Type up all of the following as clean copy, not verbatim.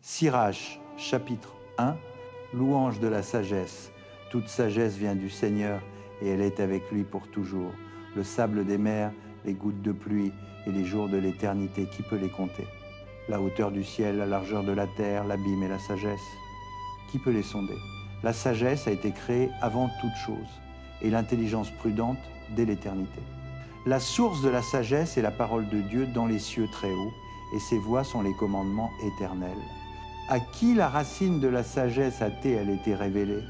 Sirach, chapitre 1, louange de la sagesse. Toute sagesse vient du Seigneur et elle est avec lui pour toujours. Le sable des mers, les gouttes de pluie et les jours de l'éternité, qui peut les compter? La hauteur du ciel, la largeur de la terre, l'abîme et la sagesse, qui peut les sonder? La sagesse a été créée avant toute chose et l'intelligence prudente dès l'éternité. La source de la sagesse est la parole de Dieu dans les cieux très hauts, et ses voies sont les commandements éternels. À qui la racine de la sagesse a-t-elle été révélée?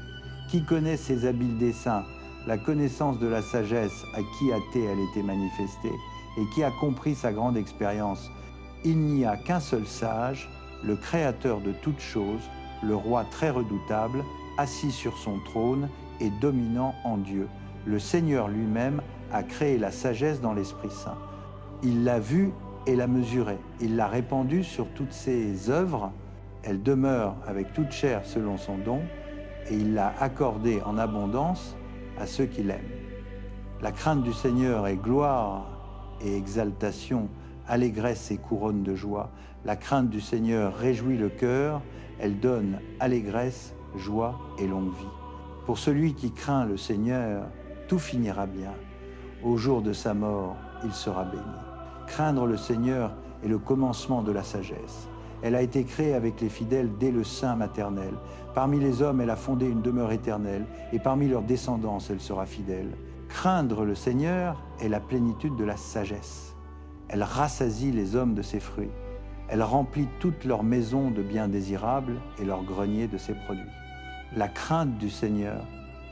Qui connaît ses habiles desseins? La connaissance de la sagesse, à qui a-t-elle été manifestée? Et qui a compris sa grande expérience? Il n'y a qu'un seul sage, le Créateur de toutes choses, le Roi très redoutable, assis sur son trône et dominant en Dieu. Le Seigneur lui-même a créé la sagesse dans l'Esprit Saint. Il l'a vue et l'a mesurée. Il l'a répandue sur toutes ses œuvres. Elle demeure avec toute chair selon son don, et il l'a accordée en abondance à ceux qui l'aiment. La crainte du Seigneur est gloire et exaltation, allégresse et couronne de joie. La crainte du Seigneur réjouit le cœur, elle donne allégresse, joie et longue vie. Pour celui qui craint le Seigneur, tout finira bien. Au jour de sa mort, il sera béni. Craindre le Seigneur est le commencement de la sagesse. Elle a été créée avec les fidèles dès le sein maternel. Parmi les hommes, elle a fondé une demeure éternelle, et parmi leurs descendants, elle sera fidèle. Craindre le Seigneur est la plénitude de la sagesse. Elle rassasie les hommes de ses fruits. Elle remplit toutes leurs maisons de biens désirables et leurs greniers de ses produits. La crainte du Seigneur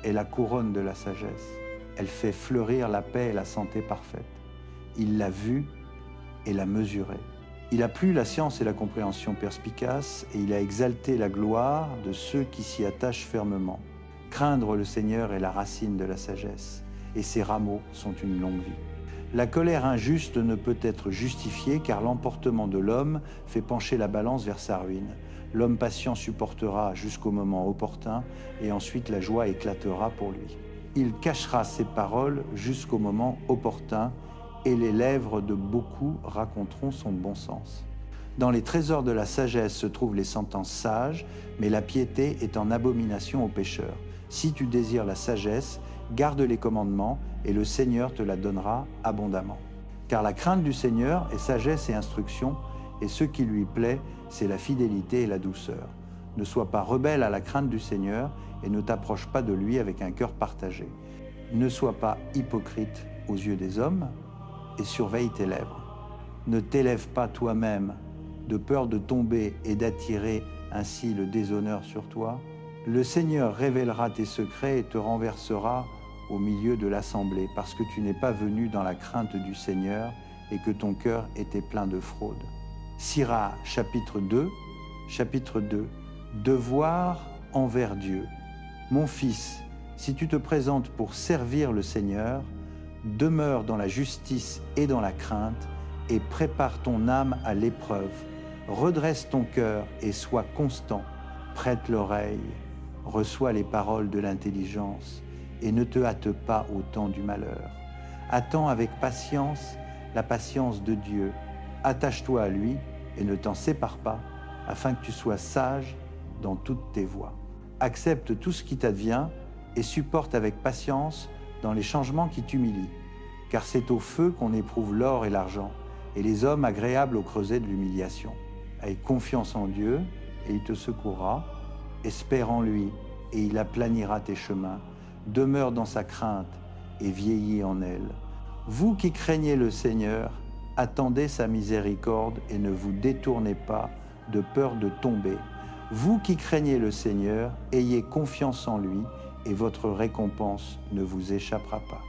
est la couronne de la sagesse. Elle fait fleurir la paix et la santé parfaite. Il l'a vue et l'a mesurée. Il a plu la science et la compréhension perspicace, et il a exalté la gloire de ceux qui s'y attachent fermement. Craindre le Seigneur est la racine de la sagesse, et ses rameaux sont une longue vie. La colère injuste ne peut être justifiée, car l'emportement de l'homme fait pencher la balance vers sa ruine. L'homme patient supportera jusqu'au moment opportun, et ensuite la joie éclatera pour lui. Il cachera ses paroles jusqu'au moment opportun, et les lèvres de beaucoup raconteront son bon sens. Dans les trésors de la sagesse se trouvent les sentences sages, mais la piété est en abomination aux pécheurs. Si tu désires la sagesse, garde les commandements, et le Seigneur te la donnera abondamment. Car la crainte du Seigneur est sagesse et instruction, et ce qui lui plaît, c'est la fidélité et la douceur. Ne sois pas rebelle à la crainte du Seigneur, et ne t'approche pas de lui avec un cœur partagé. Ne sois pas hypocrite aux yeux des hommes, et surveille tes lèvres. Ne t'élève pas toi-même de peur de tomber et d'attirer ainsi le déshonneur sur toi. Le Seigneur révélera tes secrets et te renversera au milieu de l'assemblée, parce que tu n'es pas venu dans la crainte du Seigneur et que ton cœur était plein de fraude. Sirach, chapitre 2, devoir envers Dieu. Mon fils, si tu te présentes pour servir le Seigneur, demeure dans la justice et dans la crainte, et prépare ton âme à l'épreuve. Redresse ton cœur et sois constant. Prête l'oreille, reçois les paroles de l'intelligence, et ne te hâte pas au temps du malheur. Attends avec patience la patience de Dieu. Attache-toi à lui et ne t'en sépare pas, afin que tu sois sage dans toutes tes voies. Accepte tout ce qui t'advient et supporte avec patience dans les changements qui t'humilient, car c'est au feu qu'on éprouve l'or et l'argent, et les hommes agréables au creuset de l'humiliation. Aie confiance en Dieu, et il te secourra. Espère en lui, et il aplanira tes chemins. Demeure dans sa crainte, et vieillis en elle. Vous qui craignez le Seigneur, attendez sa miséricorde, et ne vous détournez pas de peur de tomber. Vous qui craignez le Seigneur, ayez confiance en lui, et votre récompense ne vous échappera pas.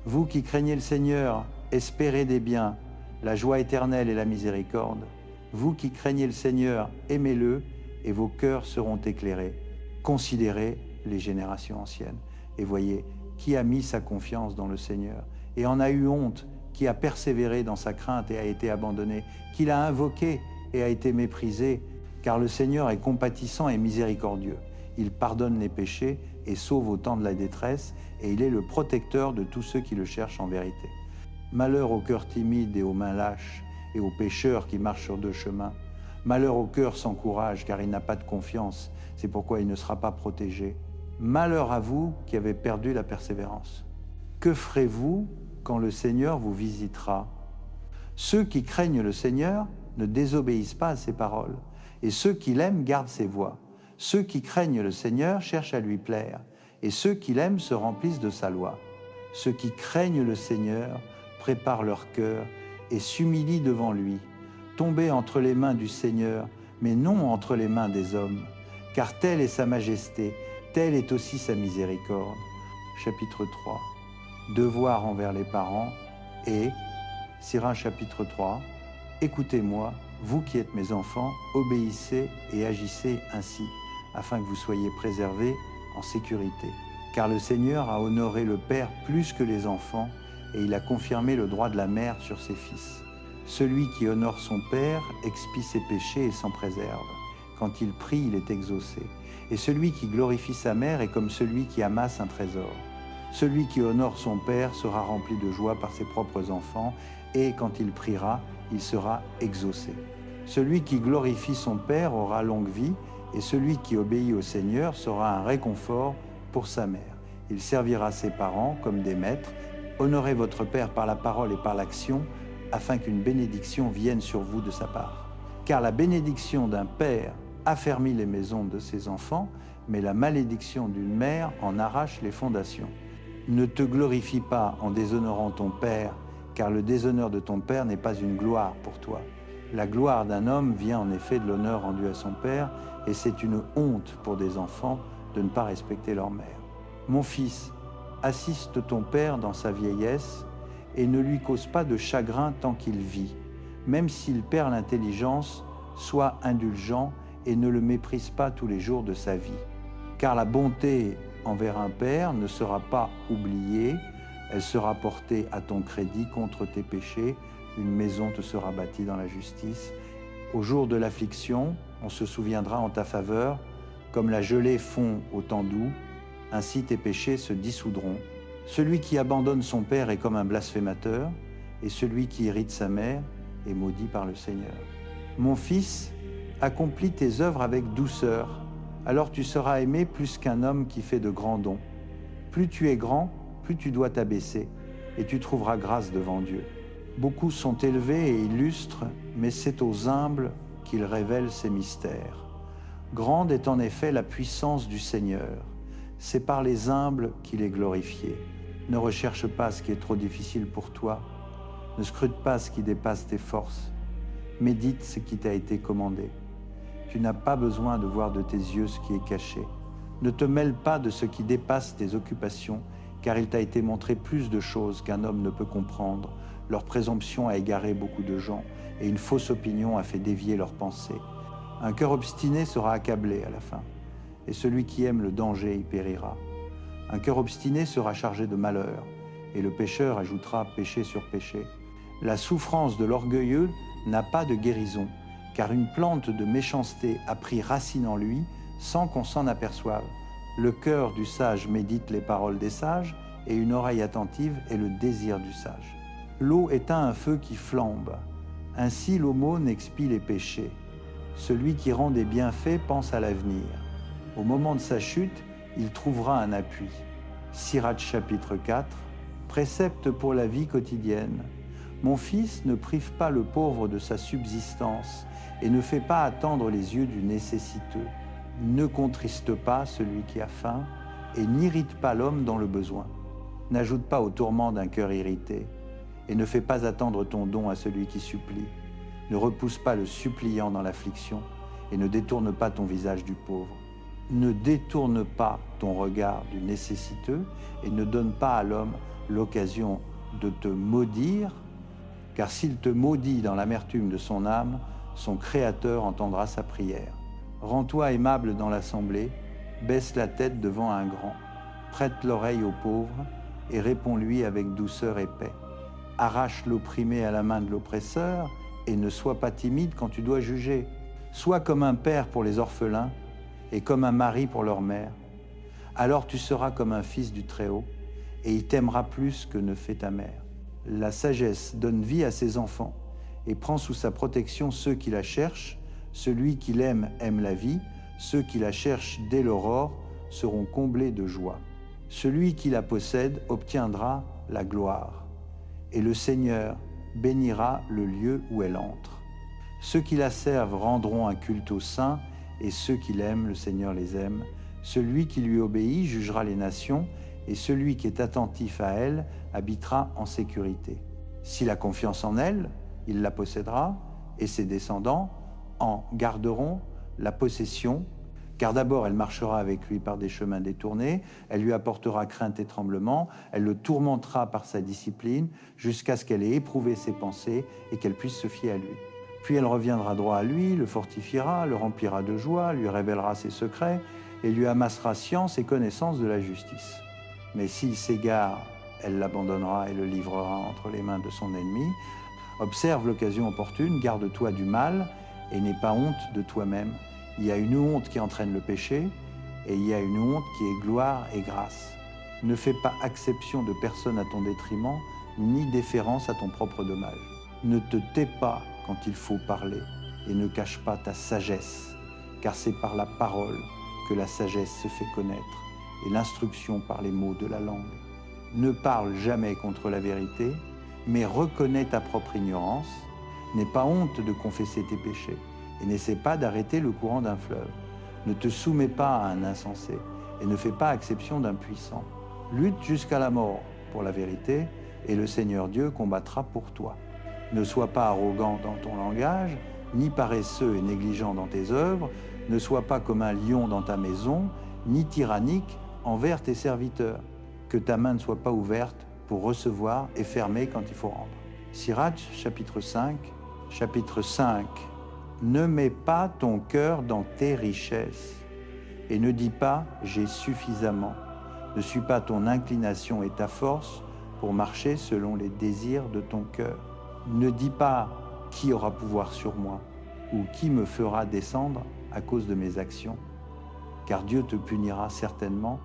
Vous qui craignez le Seigneur, espérez des biens, la joie éternelle et la miséricorde. Vous qui craignez le Seigneur, aimez-le, et vos cœurs seront éclairés. Considérez les générations anciennes, et voyez qui a mis sa confiance dans le Seigneur, et en a eu honte, qui a persévéré dans sa crainte et a été abandonné, qui l'a invoqué et a été méprisé, car le Seigneur est compatissant et miséricordieux. Il pardonne les péchés et sauve au temps de la détresse, et il est le protecteur de tous ceux qui le cherchent en vérité. Malheur aux cœurs timides et aux mains lâches, et aux pécheurs qui marchent sur deux chemins. Malheur au cœur sans courage, car il n'a pas de confiance, c'est pourquoi il ne sera pas protégé. Malheur à vous qui avez perdu la persévérance. Que ferez-vous quand le Seigneur vous visitera? Ceux qui craignent le Seigneur ne désobéissent pas à ses paroles, et ceux qui l'aiment gardent ses voies. Ceux qui craignent le Seigneur cherchent à lui plaire, et ceux qui l'aiment se remplissent de sa loi. Ceux qui craignent le Seigneur préparent leur cœur et s'humilient devant lui. Tombez entre les mains du Seigneur, mais non entre les mains des hommes, car telle est sa majesté, telle est aussi sa miséricorde. Chapitre 3. Devoir envers les parents et, Sirach chapitre 3, écoutez-moi, vous qui êtes mes enfants, obéissez et agissez ainsi, afin que vous soyez préservés en sécurité. Car le Seigneur a honoré le Père plus que les enfants, et il a confirmé le droit de la mère sur ses fils. Celui qui honore son Père expie ses péchés et s'en préserve. Quand il prie, il est exaucé. Et celui qui glorifie sa mère est comme celui qui amasse un trésor. Celui qui honore son Père sera rempli de joie par ses propres enfants, et quand il priera, il sera exaucé. Celui qui glorifie son Père aura longue vie, et celui qui obéit au Seigneur sera un réconfort pour sa mère. Il servira ses parents comme des maîtres. Honorez votre Père par la parole et par l'action, afin qu'une bénédiction vienne sur vous de sa part. Car la bénédiction d'un père affermit les maisons de ses enfants, mais la malédiction d'une mère en arrache les fondations. Ne te glorifie pas en déshonorant ton père, car le déshonneur de ton père n'est pas une gloire pour toi. La gloire d'un homme vient en effet de l'honneur rendu à son père, et c'est une honte pour des enfants de ne pas respecter leur mère. Mon fils, assiste ton père dans sa vieillesse, et ne lui cause pas de chagrin tant qu'il vit. Même s'il perd l'intelligence, sois indulgent et ne le méprise pas tous les jours de sa vie. Car la bonté envers un père ne sera pas oubliée, elle sera portée à ton crédit contre tes péchés, une maison te sera bâtie dans la justice. Au jour de l'affliction, on se souviendra en ta faveur, comme la gelée fond au temps doux, ainsi tes péchés se dissoudront. Celui qui abandonne son père est comme un blasphémateur, et celui qui irrite sa mère est maudit par le Seigneur. Mon fils, accomplis tes œuvres avec douceur, alors tu seras aimé plus qu'un homme qui fait de grands dons. Plus tu es grand, plus tu dois t'abaisser, et tu trouveras grâce devant Dieu. Beaucoup sont élevés et illustres, mais c'est aux humbles qu'il révèle ses mystères. Grande est en effet la puissance du Seigneur, c'est par les humbles qu'il est glorifié. Ne recherche pas ce qui est trop difficile pour toi, ne scrute pas ce qui dépasse tes forces, médite ce qui t'a été commandé. Tu n'as pas besoin de voir de tes yeux ce qui est caché. Ne te mêle pas de ce qui dépasse tes occupations, car il t'a été montré plus de choses qu'un homme ne peut comprendre. Leur présomption a égaré beaucoup de gens, et une fausse opinion a fait dévier leurs pensées. Un cœur obstiné sera accablé à la fin, et celui qui aime le danger y périra. Un cœur obstiné sera chargé de malheur, et le pécheur ajoutera péché sur péché. La souffrance de l'orgueilleux n'a pas de guérison, car une plante de méchanceté a pris racine en lui sans qu'on s'en aperçoive. Le cœur du sage médite les paroles des sages, et une oreille attentive est le désir du sage. L'eau éteint un feu qui flambe, ainsi l'aumône expie les péchés. Celui qui rend des bienfaits pense à l'avenir. Au moment de sa chute, il trouvera un appui. Sirach chapitre 4, précepte pour la vie quotidienne. Mon fils, ne prive pas le pauvre de sa subsistance et ne fais pas attendre les yeux du nécessiteux. Ne contriste pas celui qui a faim et n'irrite pas l'homme dans le besoin. N'ajoute pas au tourment d'un cœur irrité et ne fais pas attendre ton don à celui qui supplie. Ne repousse pas le suppliant dans l'affliction et ne détourne pas ton visage du pauvre. Ne détourne pas ton regard du nécessiteux et ne donne pas à l'homme l'occasion de te maudire, car s'il te maudit dans l'amertume de son âme, son Créateur entendra sa prière. Rends-toi aimable dans l'assemblée, baisse la tête devant un grand, prête l'oreille au pauvre et réponds-lui avec douceur et paix. Arrache l'opprimé à la main de l'oppresseur et ne sois pas timide quand tu dois juger. Sois comme un père pour les orphelins et comme un mari pour leur mère. Alors tu seras comme un fils du Très-Haut, et il t'aimera plus que ne fait ta mère. La sagesse donne vie à ses enfants, et prend sous sa protection ceux qui la cherchent. Celui qui l'aime aime la vie, ceux qui la cherchent dès l'aurore seront comblés de joie. Celui qui la possède obtiendra la gloire, et le Seigneur bénira le lieu où elle entre. Ceux qui la servent rendront un culte au Saint, et ceux qui l'aiment, le Seigneur les aime. Celui qui lui obéit jugera les nations, et celui qui est attentif à elle habitera en sécurité. S'il a confiance en elle, il la possédera, et ses descendants en garderont la possession, car d'abord elle marchera avec lui par des chemins détournés, elle lui apportera crainte et tremblement, elle le tourmentera par sa discipline, jusqu'à ce qu'elle ait éprouvé ses pensées et qu'elle puisse se fier à lui. Puis elle reviendra droit à lui, le fortifiera, le remplira de joie, lui révélera ses secrets, et lui amassera science et connaissance de la justice. Mais s'il s'égare, elle l'abandonnera et le livrera entre les mains de son ennemi. Observe l'occasion opportune, garde-toi du mal, et n'aie pas honte de toi-même. Il y a une honte qui entraîne le péché, et il y a une honte qui est gloire et grâce. Ne fais pas acception de personne à ton détriment, ni déférence à ton propre dommage. Ne te tais pas quand il faut parler, et ne cache pas ta sagesse, car c'est par la parole que la sagesse se fait connaître, et l'instruction par les mots de la langue. Ne parle jamais contre la vérité, mais reconnais ta propre ignorance. N'aie pas honte de confesser tes péchés, et n'essaie pas d'arrêter le courant d'un fleuve. Ne te soumets pas à un insensé, et ne fais pas exception d'un puissant. Lutte jusqu'à la mort pour la vérité, et le Seigneur Dieu combattra pour toi. Ne sois pas arrogant dans ton langage, ni paresseux et négligent dans tes œuvres, ne sois pas comme un lion dans ta maison, ni tyrannique envers tes serviteurs. Que ta main ne soit pas ouverte pour recevoir et fermée quand il faut rendre. Sirach, chapitre 5. Chapitre 5. Ne mets pas ton cœur dans tes richesses, et ne dis pas « j'ai suffisamment ». Ne suis pas ton inclination et ta force pour marcher selon les désirs de ton cœur. Ne dis pas « qui aura pouvoir sur moi » ou « qui me fera descendre à cause de mes actions », car Dieu te punira certainement.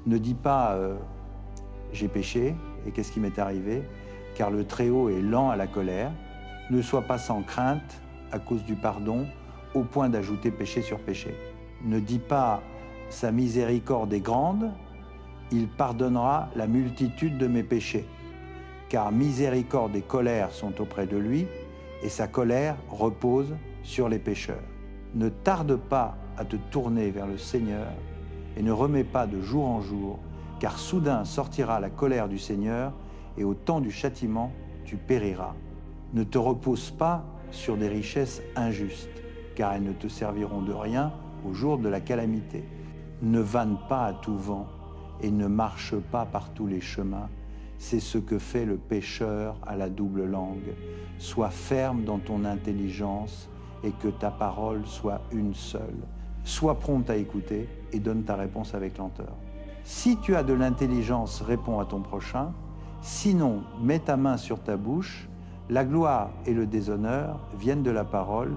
Ne dis pas j'ai péché et qu'est-ce qui m'est arrivé, car le Très-Haut est lent à la colère. Ne sois pas sans crainte à cause du pardon, au point d'ajouter péché sur péché. Ne dis pas sa miséricorde est grande, il pardonnera la multitude de mes péchés, car miséricorde et colère sont auprès de lui, et sa colère repose sur les pécheurs. Ne tarde pas à te tourner vers le Seigneur, et ne remets pas de jour en jour, car soudain sortira la colère du Seigneur, et au temps du châtiment, tu périras. Ne te repose pas sur des richesses injustes, car elles ne te serviront de rien au jour de la calamité. Ne vanne pas à tout vent, et ne marche pas par tous les chemins. C'est ce que fait le pécheur à la double langue. Sois ferme dans ton intelligence, et que ta parole soit une seule. Sois prompt à écouter, et donne ta réponse avec lenteur. Si tu as de l'intelligence, réponds à ton prochain. Sinon, mets ta main sur ta bouche. La gloire et le déshonneur viennent de la parole,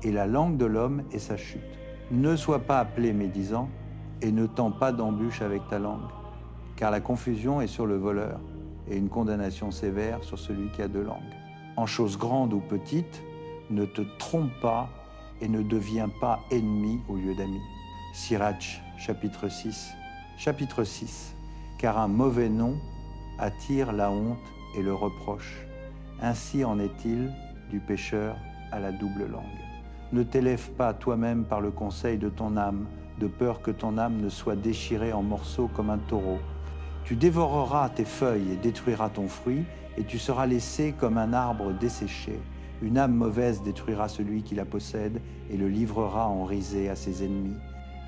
et la langue de l'homme est sa chute. Ne sois pas appelé médisant, et ne tends pas d'embûche avec ta langue, car la confusion est sur le voleur, et une condamnation sévère sur celui qui a deux langues. En choses grandes ou petites, ne te trompe pas, et ne deviens pas ennemi au lieu d'ami. Sirach, chapitre 6. Chapitre 6. Car un mauvais nom attire la honte et le reproche. Ainsi en est-il du pécheur à la double langue. Ne t'élève pas toi-même par le conseil de ton âme, de peur que ton âme ne soit déchirée en morceaux comme un taureau. Tu dévoreras tes feuilles et détruiras ton fruit, et tu seras laissé comme un arbre desséché. Une âme mauvaise détruira celui qui la possède et le livrera en risée à ses ennemis.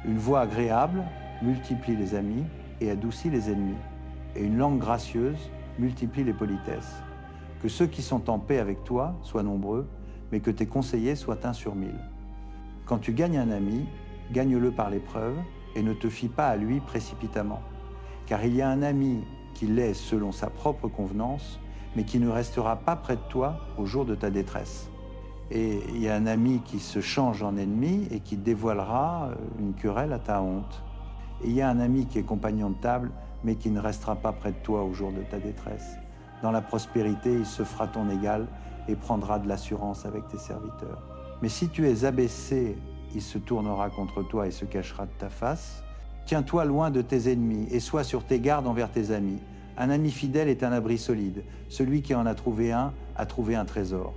Une voix agréable multiplie les amis et adoucit les ennemis, et une langue gracieuse multiplie les politesses. Que ceux qui sont en paix avec toi soient nombreux, mais que tes conseillers soient 1 sur 1000. Quand tu gagnes un ami, gagne-le par l'épreuve, et ne te fie pas à lui précipitamment. Car il y a un ami qui l'est selon sa propre convenance, mais qui ne restera pas près de toi au jour de ta détresse. Et il y a un ami qui se change en ennemi et qui dévoilera une querelle à ta honte. Et il y a un ami qui est compagnon de table, mais qui ne restera pas près de toi au jour de ta détresse. Dans la prospérité, il se fera ton égal et prendra de l'assurance avec tes serviteurs. Mais si tu es abaissé, il se tournera contre toi et se cachera de ta face. Tiens-toi loin de tes ennemis et sois sur tes gardes envers tes amis. Un ami fidèle est un abri solide. Celui qui en a trouvé un trésor.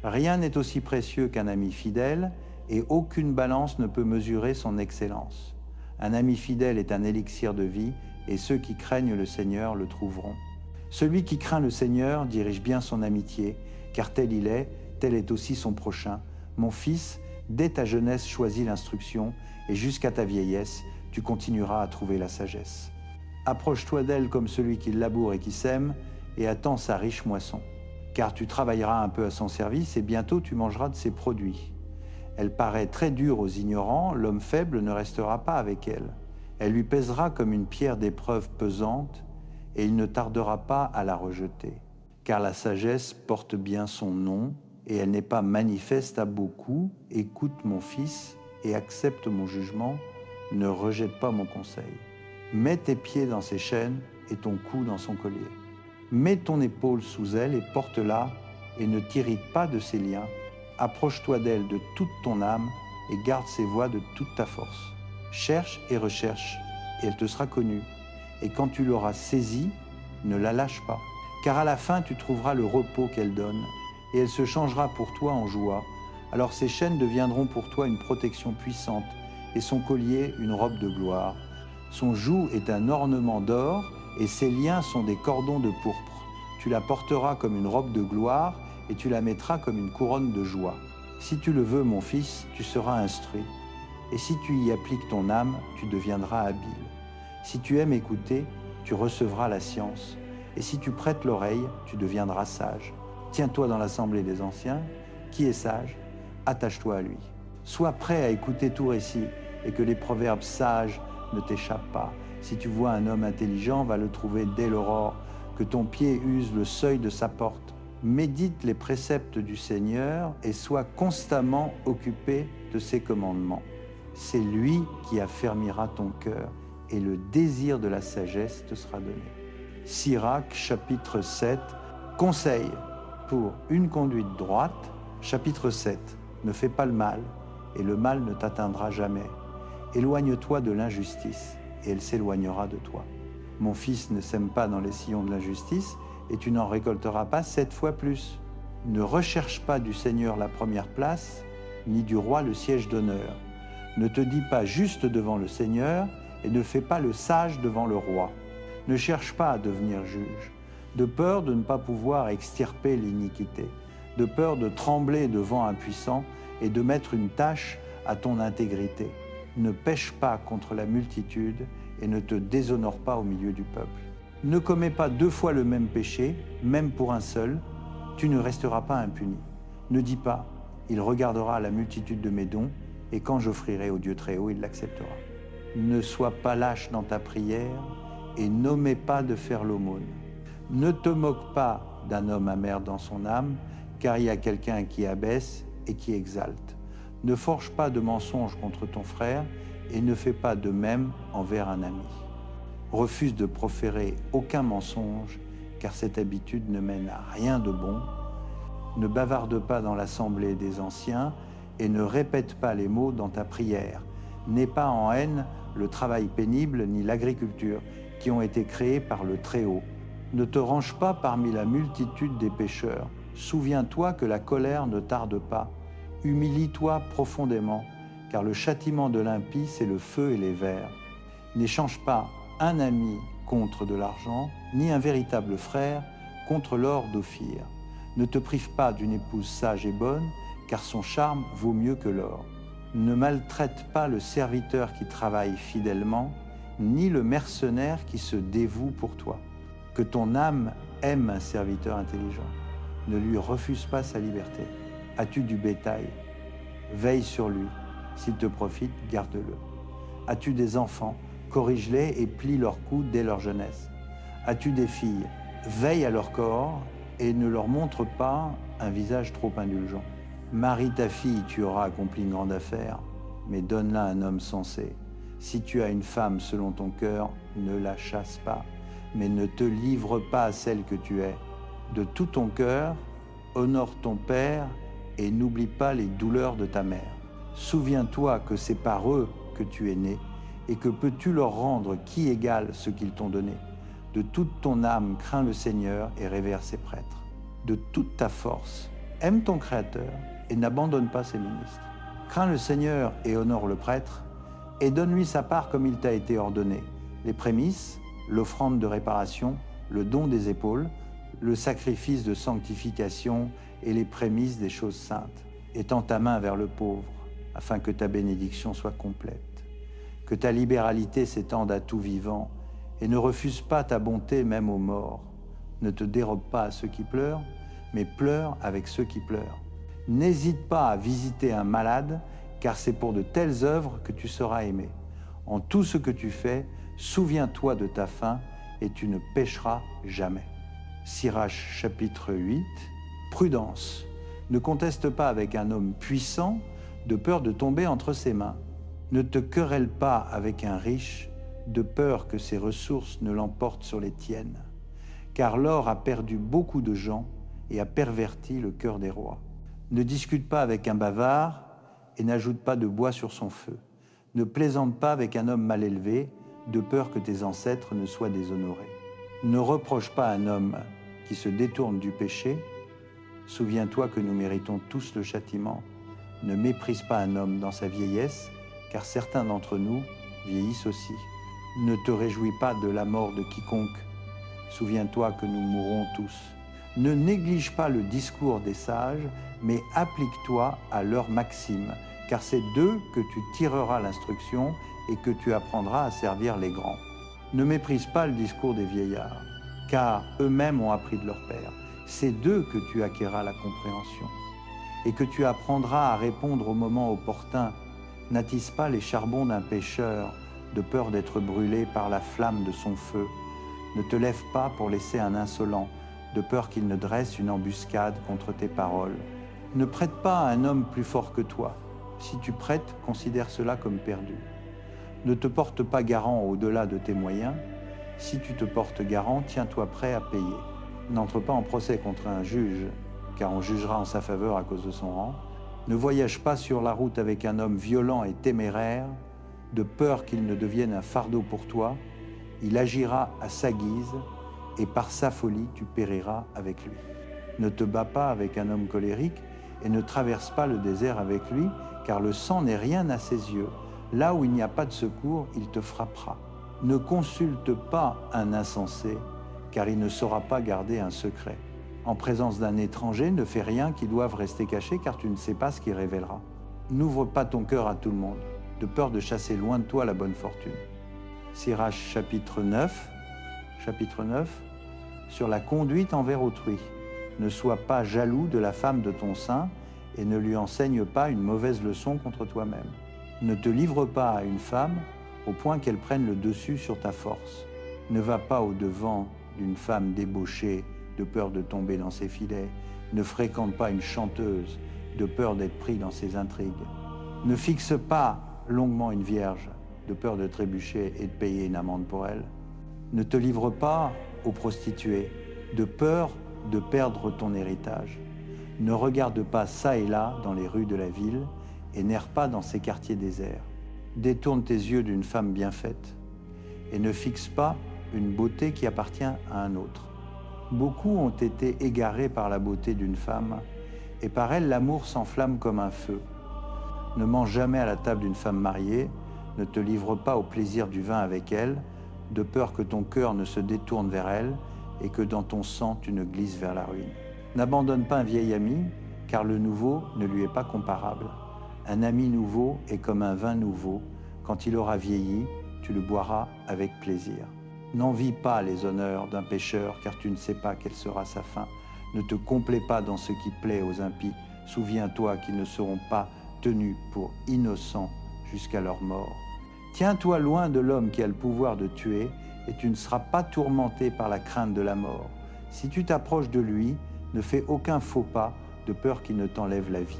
Rien n'est aussi précieux qu'un ami fidèle et aucune balance ne peut mesurer son excellence. Un ami fidèle est un élixir de vie et ceux qui craignent le Seigneur le trouveront. Celui qui craint le Seigneur dirige bien son amitié, car tel il est, tel est aussi son prochain. Mon fils, dès ta jeunesse choisis l'instruction et jusqu'à ta vieillesse, tu continueras à trouver la sagesse. Approche-toi d'elle comme celui qui laboure et qui sème et attends sa riche moisson. Car tu travailleras un peu à son service et bientôt tu mangeras de ses produits. Elle paraît très dure aux ignorants, l'homme faible ne restera pas avec elle. Elle lui pèsera comme une pierre d'épreuve pesante et il ne tardera pas à la rejeter. Car la sagesse porte bien son nom et elle n'est pas manifeste à beaucoup. Écoute mon fils et accepte mon jugement, ne rejette pas mon conseil. Mets tes pieds dans ses chaînes et ton cou dans son collier. Mets ton épaule sous elle et porte-la et ne t'irrite pas de ses liens. Approche-toi d'elle de toute ton âme et garde ses voies de toute ta force. Cherche et recherche et elle te sera connue. Et quand tu l'auras saisie, ne la lâche pas. Car à la fin, tu trouveras le repos qu'elle donne et elle se changera pour toi en joie. Alors ses chaînes deviendront pour toi une protection puissante et son collier une robe de gloire. Son joug est un ornement d'or et ses liens sont des cordons de pourpre. Tu la porteras comme une robe de gloire et tu la mettras comme une couronne de joie. Si tu le veux, mon fils, tu seras instruit. Et si tu y appliques ton âme, tu deviendras habile. Si tu aimes écouter, tu recevras la science. Et si tu prêtes l'oreille, tu deviendras sage. Tiens-toi dans l'assemblée des anciens. Qui est sage? Attache-toi à lui. Sois prêt à écouter tout récit et que les proverbes sages ne t'échappent pas. Si tu vois un homme intelligent, va le trouver dès l'aurore, que ton pied use le seuil de sa porte. Médite les préceptes du Seigneur et sois constamment occupé de ses commandements. C'est lui qui affermira ton cœur et le désir de la sagesse te sera donné. Sirach, chapitre 7, conseil pour une conduite droite. Chapitre 7, ne fais pas le mal et le mal ne t'atteindra jamais. Éloigne-toi de l'injustice et elle s'éloignera de toi. Mon fils, ne sème pas dans les sillons de l'injustice et tu n'en récolteras pas 7 fois plus. Ne recherche pas du Seigneur la première place, ni du roi le siège d'honneur. Ne te dis pas juste devant le Seigneur et ne fais pas le sage devant le roi. Ne cherche pas à devenir juge, de peur de ne pas pouvoir extirper l'iniquité, de peur de trembler devant un puissant et de mettre une tache à ton intégrité. Ne pêche pas contre la multitude et ne te déshonore pas au milieu du peuple. Ne commets pas 2 fois le même péché, même pour un seul, tu ne resteras pas impuni. Ne dis pas, il regardera la multitude de mes dons, et quand j'offrirai au Dieu très haut, il l'acceptera. Ne sois pas lâche dans ta prière, et n'omets pas de faire l'aumône. Ne te moque pas d'un homme amer dans son âme, car il y a quelqu'un qui abaisse et qui exalte. Ne forge pas de mensonges contre ton frère, et ne fais pas de même envers un ami. Refuse de proférer aucun mensonge, car cette habitude ne mène à rien de bon. Ne bavarde pas dans l'assemblée des anciens et ne répète pas les mots dans ta prière. N'aie pas en haine le travail pénible ni l'agriculture qui ont été créés par le Très-Haut. Ne te range pas parmi la multitude des pécheurs. Souviens-toi que la colère ne tarde pas. Humilie-toi profondément, car le châtiment de l'impie, c'est le feu et les vers. N'échange pas un ami contre de l'argent, ni un véritable frère contre l'or d'Ophir. Ne te prive pas d'une épouse sage et bonne, car son charme vaut mieux que l'or. Ne maltraite pas le serviteur qui travaille fidèlement, ni le mercenaire qui se dévoue pour toi. Que ton âme aime un serviteur intelligent. Ne lui refuse pas sa liberté. As-tu du bétail? Veille sur lui. S'il te profite, garde-le. As-tu des enfants? Corrige-les et plie leurs coups dès leur jeunesse. As-tu des filles? Veille à leur corps et ne leur montre pas un visage trop indulgent. Marie ta fille, tu auras accompli une grande affaire, mais donne-la à un homme sensé. Si tu as une femme selon ton cœur, ne la chasse pas, mais ne te livre pas à celle que tu es. De tout ton cœur, honore ton père et n'oublie pas les douleurs de ta mère. Souviens-toi que c'est par eux que tu es né, et que peux-tu leur rendre qui égale ce qu'ils t'ont donné. De toute ton âme, crains le Seigneur et révère ses prêtres. De toute ta force, aime ton Créateur et n'abandonne pas ses ministres. Crains le Seigneur et honore le prêtre, et donne-lui sa part comme il t'a été ordonné. Les prémices, l'offrande de réparation, le don des épaules, le sacrifice de sanctification et les prémices des choses saintes. Étends ta main vers le pauvre, afin que ta bénédiction soit complète. Que ta libéralité s'étende à tout vivant, et ne refuse pas ta bonté même aux morts. Ne te dérobe pas à ceux qui pleurent, mais pleure avec ceux qui pleurent. N'hésite pas à visiter un malade, car c'est pour de telles œuvres que tu seras aimé. En tout ce que tu fais, souviens-toi de ta fin, et tu ne pécheras jamais. Sirach chapitre 8. Prudence. Ne conteste pas avec un homme puissant, de peur de tomber entre ses mains. Ne te querelle pas avec un riche, de peur que ses ressources ne l'emportent sur les tiennes. Car l'or a perdu beaucoup de gens et a perverti le cœur des rois. Ne discute pas avec un bavard et n'ajoute pas de bois sur son feu. Ne plaisante pas avec un homme mal élevé, de peur que tes ancêtres ne soient déshonorés. Ne reproche pas à un homme qui se détourne du péché. Souviens-toi que nous méritons tous le châtiment. Ne méprise pas un homme dans sa vieillesse, car certains d'entre nous vieillissent aussi. Ne te réjouis pas de la mort de quiconque. Souviens-toi que nous mourrons tous. Ne néglige pas le discours des sages, mais applique-toi à leurs maximes, car c'est d'eux que tu tireras l'instruction et que tu apprendras à servir les grands. Ne méprise pas le discours des vieillards, car eux-mêmes ont appris de leur père. C'est d'eux que tu acquerras la compréhension et que tu apprendras à répondre au moment opportun. N'attise pas les charbons d'un pécheur, de peur d'être brûlé par la flamme de son feu. Ne te lève pas pour laisser un insolent, de peur qu'il ne dresse une embuscade contre tes paroles. Ne prête pas à un homme plus fort que toi. Si tu prêtes, considère cela comme perdu. Ne te porte pas garant au-delà de tes moyens. Si tu te portes garant, tiens-toi prêt à payer. N'entre pas en procès contre un juge, car on jugera en sa faveur à cause de son rang. Ne voyage pas sur la route avec un homme violent et téméraire, de peur qu'il ne devienne un fardeau pour toi. Il agira à sa guise, et par sa folie, tu périras avec lui. Ne te bats pas avec un homme colérique, et ne traverse pas le désert avec lui, car le sang n'est rien à ses yeux. Là où il n'y a pas de secours, il te frappera. Ne consulte pas un insensé, car il ne saura pas garder un secret. En présence d'un étranger, ne fais rien qui doive rester caché, car tu ne sais pas ce qu'il révélera. N'ouvre pas ton cœur à tout le monde, de peur de chasser loin de toi la bonne fortune. Sirach chapitre 9, sur la conduite envers autrui. Ne sois pas jaloux de la femme de ton sein et ne lui enseigne pas une mauvaise leçon contre toi-même. Ne te livre pas à une femme au point qu'elle prenne le dessus sur ta force. Ne va pas au-devant d'une femme débauchée de peur de tomber dans ses filets. Ne fréquente pas une chanteuse de peur d'être pris dans ses intrigues. Ne fixe pas longuement une vierge de peur de trébucher et de payer une amende pour elle. Ne te livre pas aux prostituées de peur de perdre ton héritage. Ne regarde pas ça et là dans les rues de la ville et n'erre pas dans ces quartiers déserts. Détourne tes yeux d'une femme bien faite et ne fixe pas une beauté qui appartient à un autre. Beaucoup ont été égarés par la beauté d'une femme et par elle l'amour s'enflamme comme un feu. Ne mange jamais à la table d'une femme mariée, ne te livre pas au plaisir du vin avec elle, de peur que ton cœur ne se détourne vers elle et que dans ton sang tu ne glisses vers la ruine. N'abandonne pas un vieil ami, car le nouveau ne lui est pas comparable. Un ami nouveau est comme un vin nouveau. Quand il aura vieilli, tu le boiras avec plaisir. N'envie pas les honneurs d'un pécheur, car tu ne sais pas quelle sera sa fin. Ne te complais pas dans ce qui plaît aux impies. Souviens-toi qu'ils ne seront pas tenus pour innocents jusqu'à leur mort. Tiens-toi loin de l'homme qui a le pouvoir de tuer, et tu ne seras pas tourmenté par la crainte de la mort. Si tu t'approches de lui, ne fais aucun faux pas, de peur qu'il ne t'enlève la vie.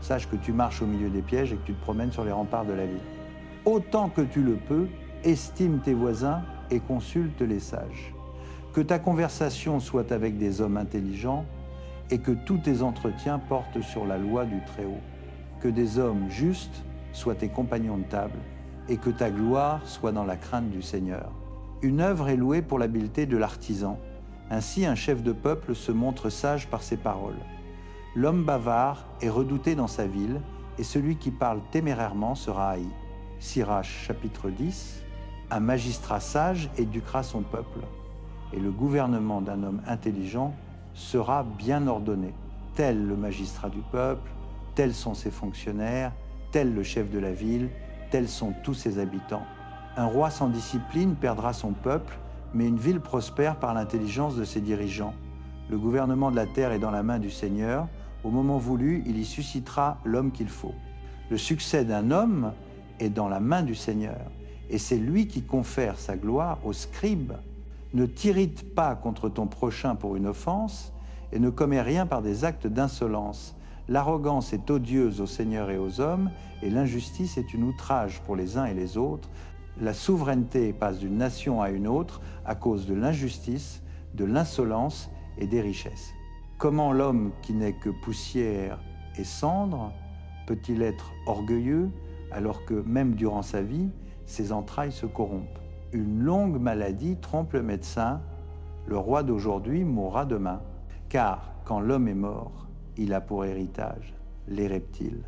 Sache que tu marches au milieu des pièges et que tu te promènes sur les remparts de la vie. Autant que tu le peux, estime tes voisins et consulte les sages. Que ta conversation soit avec des hommes intelligents et que tous tes entretiens portent sur la loi du Très-Haut. Que des hommes justes soient tes compagnons de table, et que ta gloire soit dans la crainte du Seigneur. Une œuvre est louée pour l'habileté de l'artisan. Ainsi, un chef de peuple se montre sage par ses paroles. L'homme bavard est redouté dans sa ville, et celui qui parle témérairement sera haï. Sirach, chapitre 10. Un magistrat sage éduquera son peuple, et le gouvernement d'un homme intelligent sera bien ordonné. Tel le magistrat du peuple, tels sont ses fonctionnaires, tel le chef de la ville, tels sont tous ses habitants. Un roi sans discipline perdra son peuple, mais une ville prospère par l'intelligence de ses dirigeants. Le gouvernement de la terre est dans la main du Seigneur. Au moment voulu, il y suscitera l'homme qu'il faut. Le succès d'un homme est dans la main du Seigneur, et c'est lui qui confère sa gloire aux scribes. Ne t'irrite pas contre ton prochain pour une offense, et ne commets rien par des actes d'insolence. L'arrogance est odieuse au Seigneur et aux hommes, et l'injustice est une outrage pour les uns et les autres. La souveraineté passe d'une nation à une autre à cause de l'injustice, de l'insolence et des richesses. Comment l'homme qui n'est que poussière et cendre peut-il être orgueilleux alors que même durant sa vie, ses entrailles se corrompent? Une longue maladie trompe le médecin. Le roi d'aujourd'hui mourra demain. Car quand l'homme est mort, il a pour héritage les reptiles,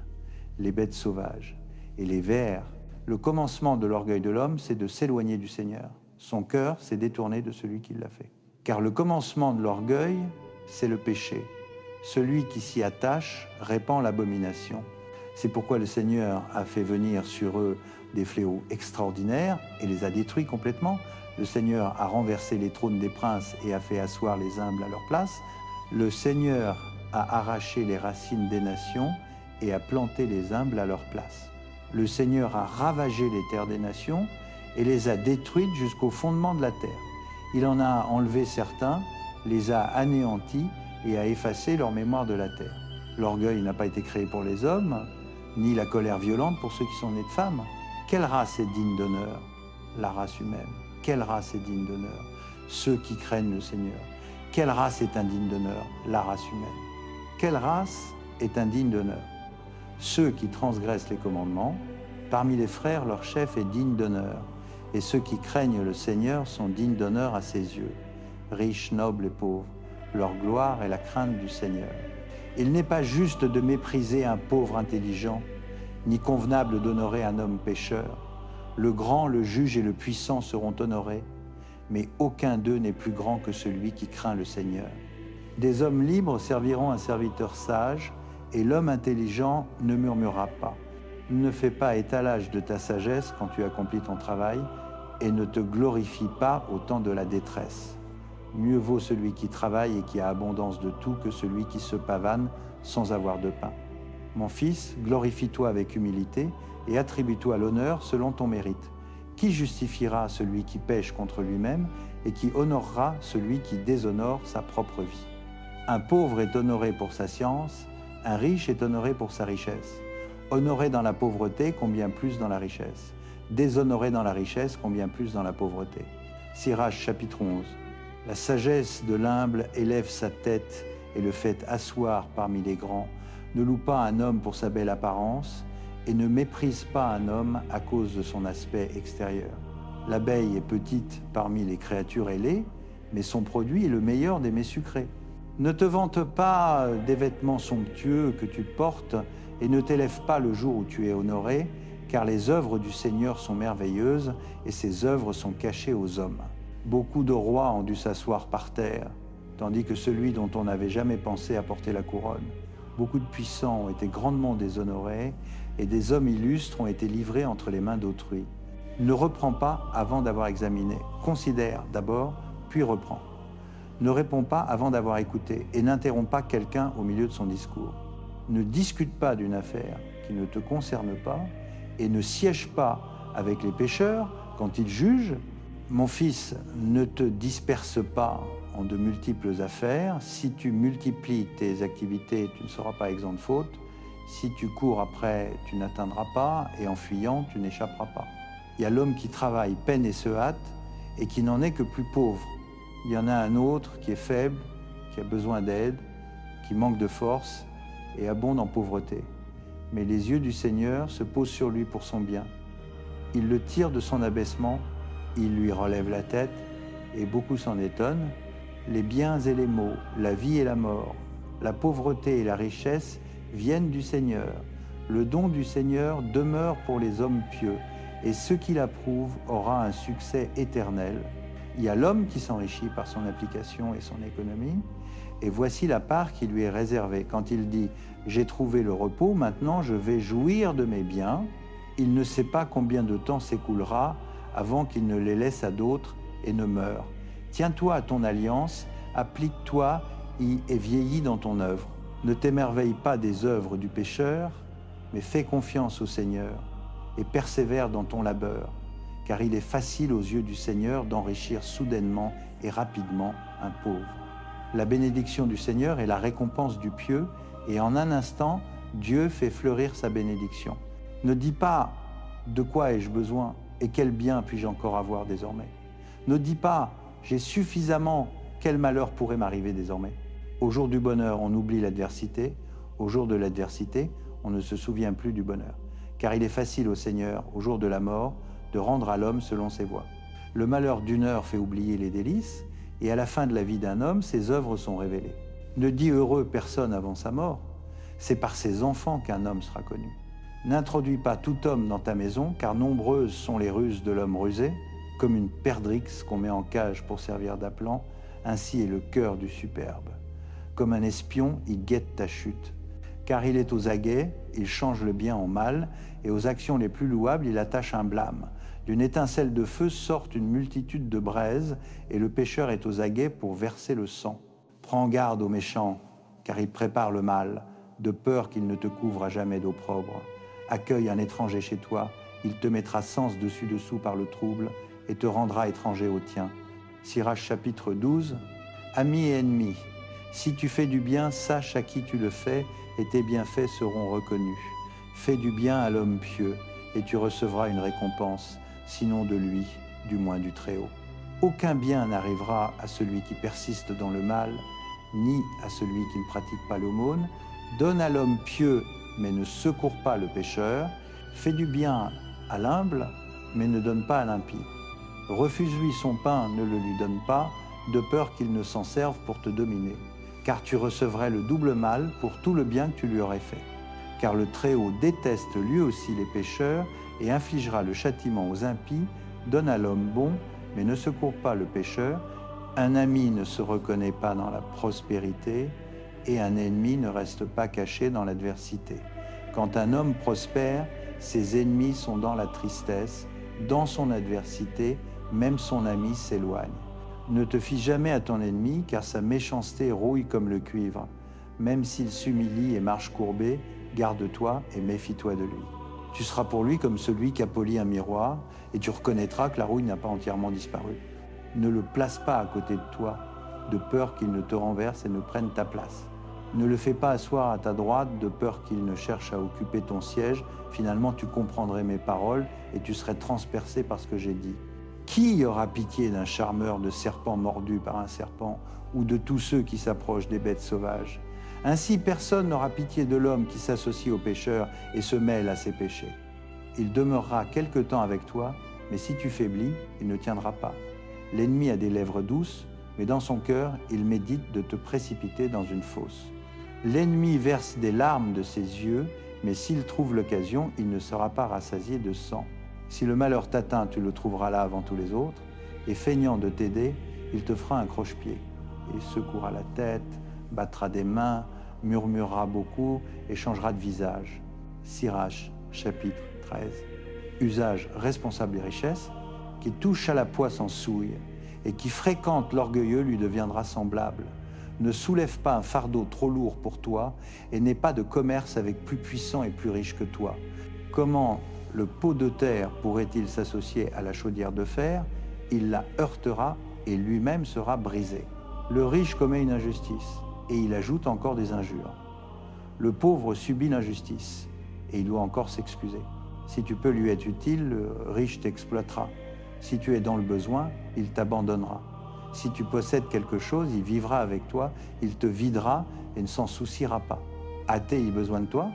les bêtes sauvages et les vers. Le commencement de l'orgueil de l'homme, c'est de s'éloigner du Seigneur. Son cœur s'est détourné de celui qui l'a fait. Car le commencement de l'orgueil, c'est le péché. Celui qui s'y attache répand l'abomination. C'est pourquoi le Seigneur a fait venir sur eux des fléaux extraordinaires et les a détruits complètement. Le Seigneur a renversé les trônes des princes et a fait asseoir les humbles à leur place. Le Seigneur a arraché les racines des nations et a planté les humbles à leur place. Le Seigneur a ravagé les terres des nations et les a détruites jusqu'au fondement de la terre. Il en a enlevé certains, les a anéantis et a effacé leur mémoire de la terre. L'orgueil n'a pas été créé pour les hommes, ni la colère violente pour ceux qui sont nés de femmes. Quelle race est digne d'honneur? La race humaine. Quelle race est digne d'honneur? Ceux qui craignent le Seigneur. Quelle race est indigne d'honneur? La race humaine. Quelle race est indigne d'honneur? Ceux qui transgressent les commandements. Parmi les frères, leur chef est digne d'honneur. Et ceux qui craignent le Seigneur sont dignes d'honneur à ses yeux. Riches, nobles et pauvres, leur gloire est la crainte du Seigneur. Il n'est pas juste de mépriser un pauvre intelligent, ni convenable d'honorer un homme pécheur. Le grand, le juge et le puissant seront honorés, mais aucun d'eux n'est plus grand que celui qui craint le Seigneur. Des hommes libres serviront un serviteur sage, et l'homme intelligent ne murmurera pas. Ne fais pas étalage de ta sagesse quand tu accomplis ton travail, et ne te glorifie pas au temps de la détresse. Mieux vaut celui qui travaille et qui a abondance de tout que celui qui se pavane sans avoir de pain. Mon fils, glorifie-toi avec humilité et attribue-toi l'honneur selon ton mérite. Qui justifiera celui qui pêche contre lui-même et qui honorera celui qui déshonore sa propre vie? Un pauvre est honoré pour sa science, un riche est honoré pour sa richesse. Honoré dans la pauvreté, combien plus dans la richesse. Déshonoré dans la richesse, combien plus dans la pauvreté. Sirach, chapitre 11. La sagesse de l'humble élève sa tête et le fait asseoir parmi les grands. Ne loue pas un homme pour sa belle apparence et ne méprise pas un homme à cause de son aspect extérieur. L'abeille est petite parmi les créatures ailées, mais son produit est le meilleur des mets sucrés. Ne te vante pas des vêtements somptueux que tu portes et ne t'élève pas le jour où tu es honoré, car les œuvres du Seigneur sont merveilleuses et ses œuvres sont cachées aux hommes. Beaucoup de rois ont dû s'asseoir par terre, tandis que celui dont on n'avait jamais pensé a porté la couronne. Beaucoup de puissants ont été grandement déshonorés, et des hommes illustres ont été livrés entre les mains d'autrui. Ne reprends pas avant d'avoir examiné. Considère d'abord, puis reprends. Ne réponds pas avant d'avoir écouté, et n'interromps pas quelqu'un au milieu de son discours. Ne discute pas d'une affaire qui ne te concerne pas, et ne siège pas avec les pécheurs quand ils jugent. Mon fils, ne te disperse pas en de multiples affaires. Si tu multiplies tes activités, tu ne seras pas exempt de faute. Si tu cours après, tu n'atteindras pas, et en fuyant, tu n'échapperas pas. Il y a l'homme qui travaille, peine et se hâte, et qui n'en est que plus pauvre. Il y en a un autre qui est faible, qui a besoin d'aide, qui manque de force et abonde en pauvreté. Mais les yeux du Seigneur se posent sur lui pour son bien. Il le tire de son abaissement, il lui relève la tête, et beaucoup s'en étonnent. Les biens et les maux, la vie et la mort, la pauvreté et la richesse viennent du Seigneur. Le don du Seigneur demeure pour les hommes pieux, et ceux qui l'approuvent aura un succès éternel. Il y a l'homme qui s'enrichit par son application et son économie, et voici la part qui lui est réservée. Quand il dit « J'ai trouvé le repos, maintenant je vais jouir de mes biens », il ne sait pas combien de temps s'écoulera avant qu'il ne les laisse à d'autres et ne meure. Tiens-toi à ton alliance, applique-toi et vieillis dans ton œuvre. Ne t'émerveille pas des œuvres du pécheur, mais fais confiance au Seigneur et persévère dans ton labeur, car il est facile aux yeux du Seigneur d'enrichir soudainement et rapidement un pauvre. La bénédiction du Seigneur est la récompense du pieux, et en un instant, Dieu fait fleurir sa bénédiction. Ne dis pas « De quoi ai-je besoin et quel bien puis-je encore avoir désormais ?» Ne dis pas « J'ai suffisamment, quel malheur pourrait m'arriver désormais ?» Au jour du bonheur, on oublie l'adversité. Au jour de l'adversité, on ne se souvient plus du bonheur. Car il est facile au Seigneur, au jour de la mort, de rendre à l'homme selon ses voies. Le malheur d'une heure fait oublier les délices, et à la fin de la vie d'un homme, ses œuvres sont révélées. Ne dis heureux personne avant sa mort, c'est par ses enfants qu'un homme sera connu. N'introduis pas tout homme dans ta maison, car nombreuses sont les ruses de l'homme rusé, comme une perdrix qu'on met en cage pour servir d'appelant, ainsi est le cœur du superbe. Comme un espion, il guette ta chute. Car il est aux aguets, il change le bien en mal, et aux actions les plus louables, il attache un blâme. D'une étincelle de feu sortent une multitude de braises, et le pécheur est aux aguets pour verser le sang. Prends garde aux méchants, car ils préparent le mal, de peur qu'il ne te couvre à jamais d'opprobre. Accueille un étranger chez toi, il te mettra sens dessus-dessous par le trouble, et te rendra étranger au tien. Sirach chapitre 12. Amis et ennemis, si tu fais du bien, sache à qui tu le fais, et tes bienfaits seront reconnus. Fais du bien à l'homme pieux, et tu recevras une récompense, sinon de lui, du moins du Très-Haut. Aucun bien n'arrivera à celui qui persiste dans le mal, ni à celui qui ne pratique pas l'aumône. Donne à l'homme pieux, mais ne secours pas le pécheur. Fais du bien à l'humble, mais ne donne pas à l'impie. Refuse-lui son pain, ne le lui donne pas, de peur qu'il ne s'en serve pour te dominer. Car tu recevrais le double mal pour tout le bien que tu lui aurais fait. Car le Très-Haut déteste lui aussi les pécheurs et infligera le châtiment aux impies. Donne à l'homme bon, mais ne secours pas le pécheur. Un ami ne se reconnaît pas dans la prospérité, et un ennemi ne reste pas caché dans l'adversité. Quand un homme prospère, ses ennemis sont dans la tristesse. Dans son adversité, même son ami s'éloigne. Ne te fie jamais à ton ennemi, car sa méchanceté rouille comme le cuivre. Même s'il s'humilie et marche courbé, garde-toi et méfie-toi de lui. Tu seras pour lui comme celui qui a poli un miroir, et tu reconnaîtras que la rouille n'a pas entièrement disparu. Ne le place pas à côté de toi, de peur qu'il ne te renverse et ne prenne ta place. Ne le fais pas asseoir à ta droite, de peur qu'il ne cherche à occuper ton siège. Finalement, tu comprendrais mes paroles et tu serais transpercé par ce que j'ai dit. Qui aura pitié d'un charmeur de serpent mordu par un serpent ou de tous ceux qui s'approchent des bêtes sauvages? Ainsi, personne n'aura pitié de l'homme qui s'associe aux pécheurs et se mêle à ses péchés. Il demeurera quelque temps avec toi, mais si tu faiblis, il ne tiendra pas. L'ennemi a des lèvres douces, mais dans son cœur, il médite de te précipiter dans une fosse. L'ennemi verse des larmes de ses yeux, mais s'il trouve l'occasion, il ne sera pas rassasié de sang. Si le malheur t'atteint, tu le trouveras là avant tous les autres, et feignant de t'aider, il te fera un croche-pied. Il secouera la tête, battra des mains, murmurera beaucoup et changera de visage. Sirach, chapitre 13. Usage responsable des richesses, qui touche à la poisse en souille, et qui fréquente l'orgueilleux lui deviendra semblable. Ne soulève pas un fardeau trop lourd pour toi, et n'aie pas de commerce avec plus puissant et plus riche que toi. Comment le pot de terre pourrait-il s'associer à la chaudière de fer? Il la heurtera et lui-même sera brisé. Le riche commet une injustice, et il ajoute encore des injures. Le pauvre subit l'injustice, et il doit encore s'excuser. Si tu peux lui être utile, le riche t'exploitera. Si tu es dans le besoin, il t'abandonnera. Si tu possèdes quelque chose, il vivra avec toi, il te videra et ne s'en souciera pas. A-t-il besoin de toi?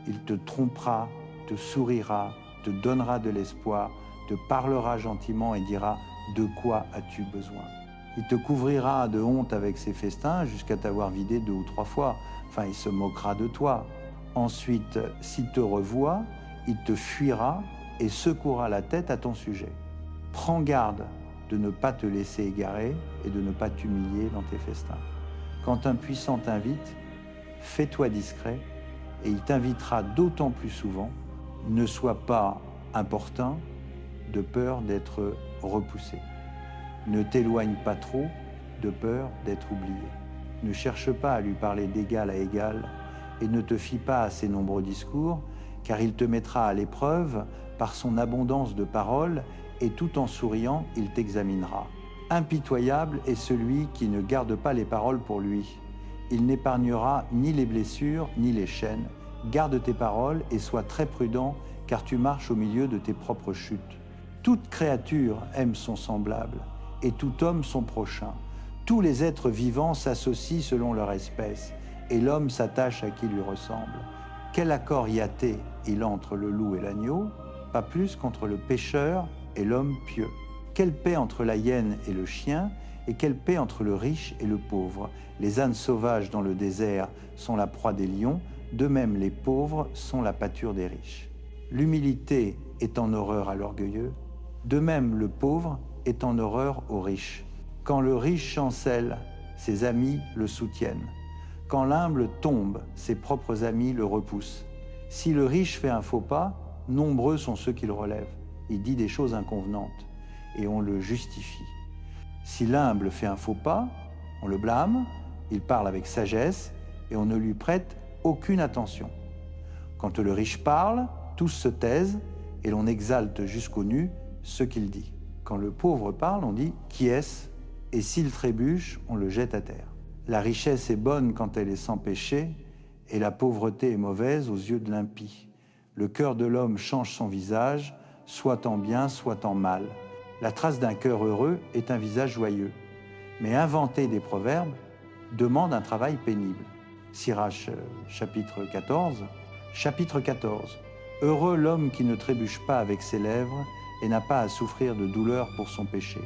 Il te trompera, te sourira, te donnera de l'espoir, te parlera gentiment et dira « De quoi as-tu besoin ?» Il te couvrira de honte avec ses festins jusqu'à t'avoir vidé 2 ou 3 fois. Enfin, il se moquera de toi. Ensuite, s'il te revoit, il te fuira et secouera la tête à ton sujet. Prends garde de ne pas te laisser égarer et de ne pas t'humilier dans tes festins. Quand un puissant t'invite, fais-toi discret et il t'invitera d'autant plus souvent. Ne sois pas importun de peur d'être repoussé. Ne t'éloigne pas trop de peur d'être oublié. Ne cherche pas à lui parler d'égal à égal et ne te fie pas à ses nombreux discours, car il te mettra à l'épreuve par son abondance de paroles et tout en souriant, il t'examinera. Impitoyable est celui qui ne garde pas les paroles pour lui. Il n'épargnera ni les blessures ni les chaînes. Garde tes paroles et sois très prudent, car tu marches au milieu de tes propres chutes. Toute créature aime son semblable, et tout homme son prochain. Tous les êtres vivants s'associent selon leur espèce, et l'homme s'attache à qui lui ressemble. Quel accord y a-t-il il entre le loup et l'agneau? Pas plus qu'entre le pécheur et l'homme pieux. Quelle paix entre la hyène et le chien, et quelle paix entre le riche et le pauvre. Les ânes sauvages dans le désert sont la proie des lions, de même les pauvres sont la pâture des riches. L'humilité est en horreur à l'orgueilleux, de même le pauvre est en horreur aux riches. Quand le riche chancelle, ses amis le soutiennent. Quand l'humble tombe, ses propres amis le repoussent. Si le riche fait un faux pas, nombreux sont ceux qui le relèvent. Il dit des choses inconvenantes et on le justifie. Si l'humble fait un faux pas, on le blâme, il parle avec sagesse et on ne lui prête aucune attention. Quand le riche parle, tous se taisent et l'on exalte jusqu'aux nues ce qu'il dit. Quand le pauvre parle, on dit « Qui est-ce ?» et s'il trébuche, on le jette à terre. La richesse est bonne quand elle est sans péché et la pauvreté est mauvaise aux yeux de l'impie. Le cœur de l'homme change son visage, soit en bien, soit en mal. La trace d'un cœur heureux est un visage joyeux. Mais inventer des proverbes demande un travail pénible. Sirach, chapitre 14. Chapitre 14. Heureux l'homme qui ne trébuche pas avec ses lèvres et n'a pas à souffrir de douleur pour son péché.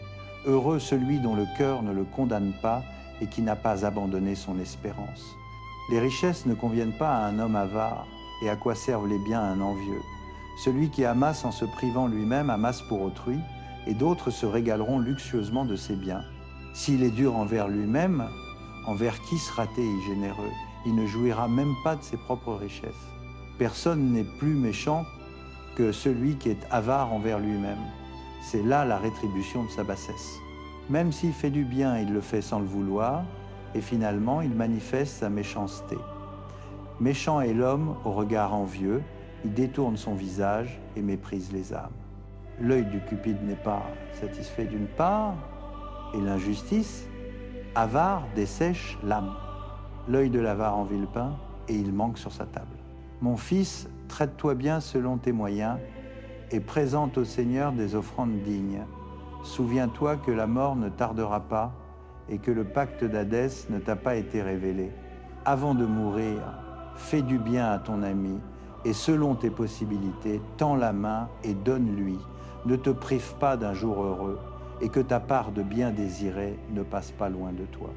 Heureux celui dont le cœur ne le condamne pas et qui n'a pas abandonné son espérance. Les richesses ne conviennent pas à un homme avare, et à quoi servent les biens à un envieux? Celui qui amasse en se privant lui-même amasse pour autrui, et d'autres se régaleront luxueusement de ses biens. S'il est dur envers lui-même, envers qui sera-t-il généreux? Il ne jouira même pas de ses propres richesses. Personne n'est plus méchant que celui qui est avare envers lui-même. C'est là la rétribution de sa bassesse. Même s'il fait du bien, il le fait sans le vouloir, et finalement, il manifeste sa méchanceté. Méchant est l'homme au regard envieux, il détourne son visage et méprise les âmes. L'œil du cupide n'est pas satisfait d'une part, et l'injustice, avare, dessèche l'âme. L'œil de l'avare en villepin, et il manque sur sa table. Mon fils, traite-toi bien selon tes moyens, et présente au Seigneur des offrandes dignes. Souviens-toi que la mort ne tardera pas, et que le pacte d'Hadès ne t'a pas été révélé. Avant de mourir, fais du bien à ton ami, et selon tes possibilités, tends la main et donne-lui. Ne te prive pas d'un jour heureux, et que ta part de bien désiré ne passe pas loin de toi.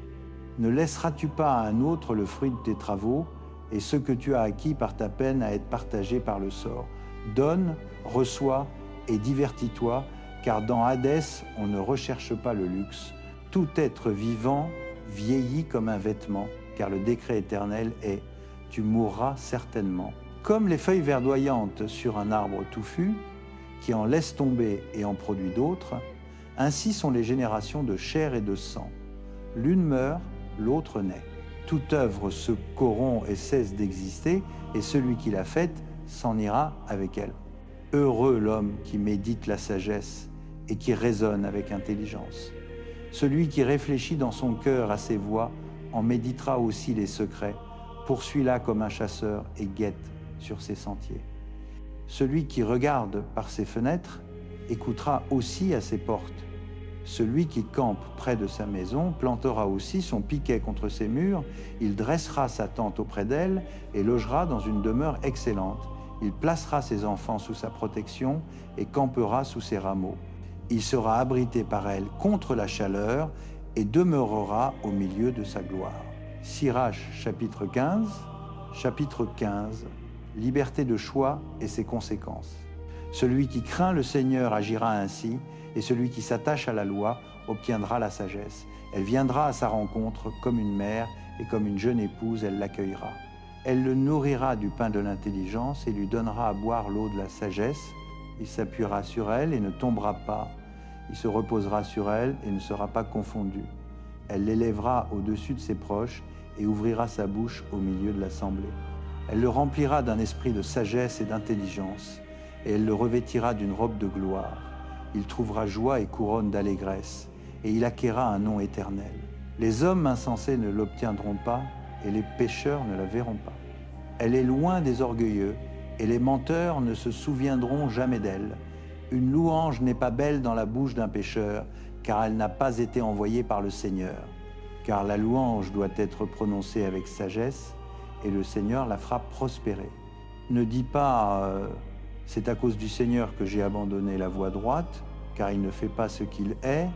Ne laisseras-tu pas à un autre le fruit de tes travaux, et ce que tu as acquis par ta peine à être partagé par le sort? Donne, reçois et divertis-toi, car dans Hadès, on ne recherche pas le luxe. Tout être vivant vieillit comme un vêtement, car le décret éternel est « tu mourras certainement ». Comme les feuilles verdoyantes sur un arbre touffu, qui en laisse tomber et en produit d'autres, ainsi sont les générations de chair et de sang. L'une meurt, l'autre naît. Toute œuvre se corrompt et cesse d'exister, et celui qui l'a faite s'en ira avec elle. Heureux l'homme qui médite la sagesse et qui raisonne avec intelligence. Celui qui réfléchit dans son cœur à ses voies en méditera aussi les secrets, poursuit-la comme un chasseur et guette sur ses sentiers. Celui qui regarde par ses fenêtres écoutera aussi à ses portes. Celui qui campe près de sa maison plantera aussi son piquet contre ses murs, il dressera sa tente auprès d'elle et logera dans une demeure excellente. Il placera ses enfants sous sa protection et campera sous ses rameaux. Il sera abrité par elle contre la chaleur et demeurera au milieu de sa gloire. Sirach, chapitre 15. Chapitre 15. Liberté de choix et ses conséquences. Celui qui craint le Seigneur agira ainsi, et celui qui s'attache à la loi obtiendra la sagesse. Elle viendra à sa rencontre comme une mère, et comme une jeune épouse, elle l'accueillera. Elle le nourrira du pain de l'intelligence et lui donnera à boire l'eau de la sagesse. Il s'appuiera sur elle et ne tombera pas. Il se reposera sur elle et ne sera pas confondu. Elle l'élèvera au-dessus de ses proches et ouvrira sa bouche au milieu de l'assemblée. Elle le remplira d'un esprit de sagesse et d'intelligence, et elle le revêtira d'une robe de gloire. Il trouvera joie et couronne d'allégresse, et il acquérera un nom éternel. Les hommes insensés ne l'obtiendront pas, et les pécheurs ne la verront pas. Elle est loin des orgueilleux, et les menteurs ne se souviendront jamais d'elle. Une louange n'est pas belle dans la bouche d'un pécheur, car elle n'a pas été envoyée par le Seigneur. Car la louange doit être prononcée avec sagesse, et le Seigneur la fera prospérer. Ne dis pas c'est à cause du Seigneur que j'ai abandonné la voie droite, car il ne fait pas ce qu'il est.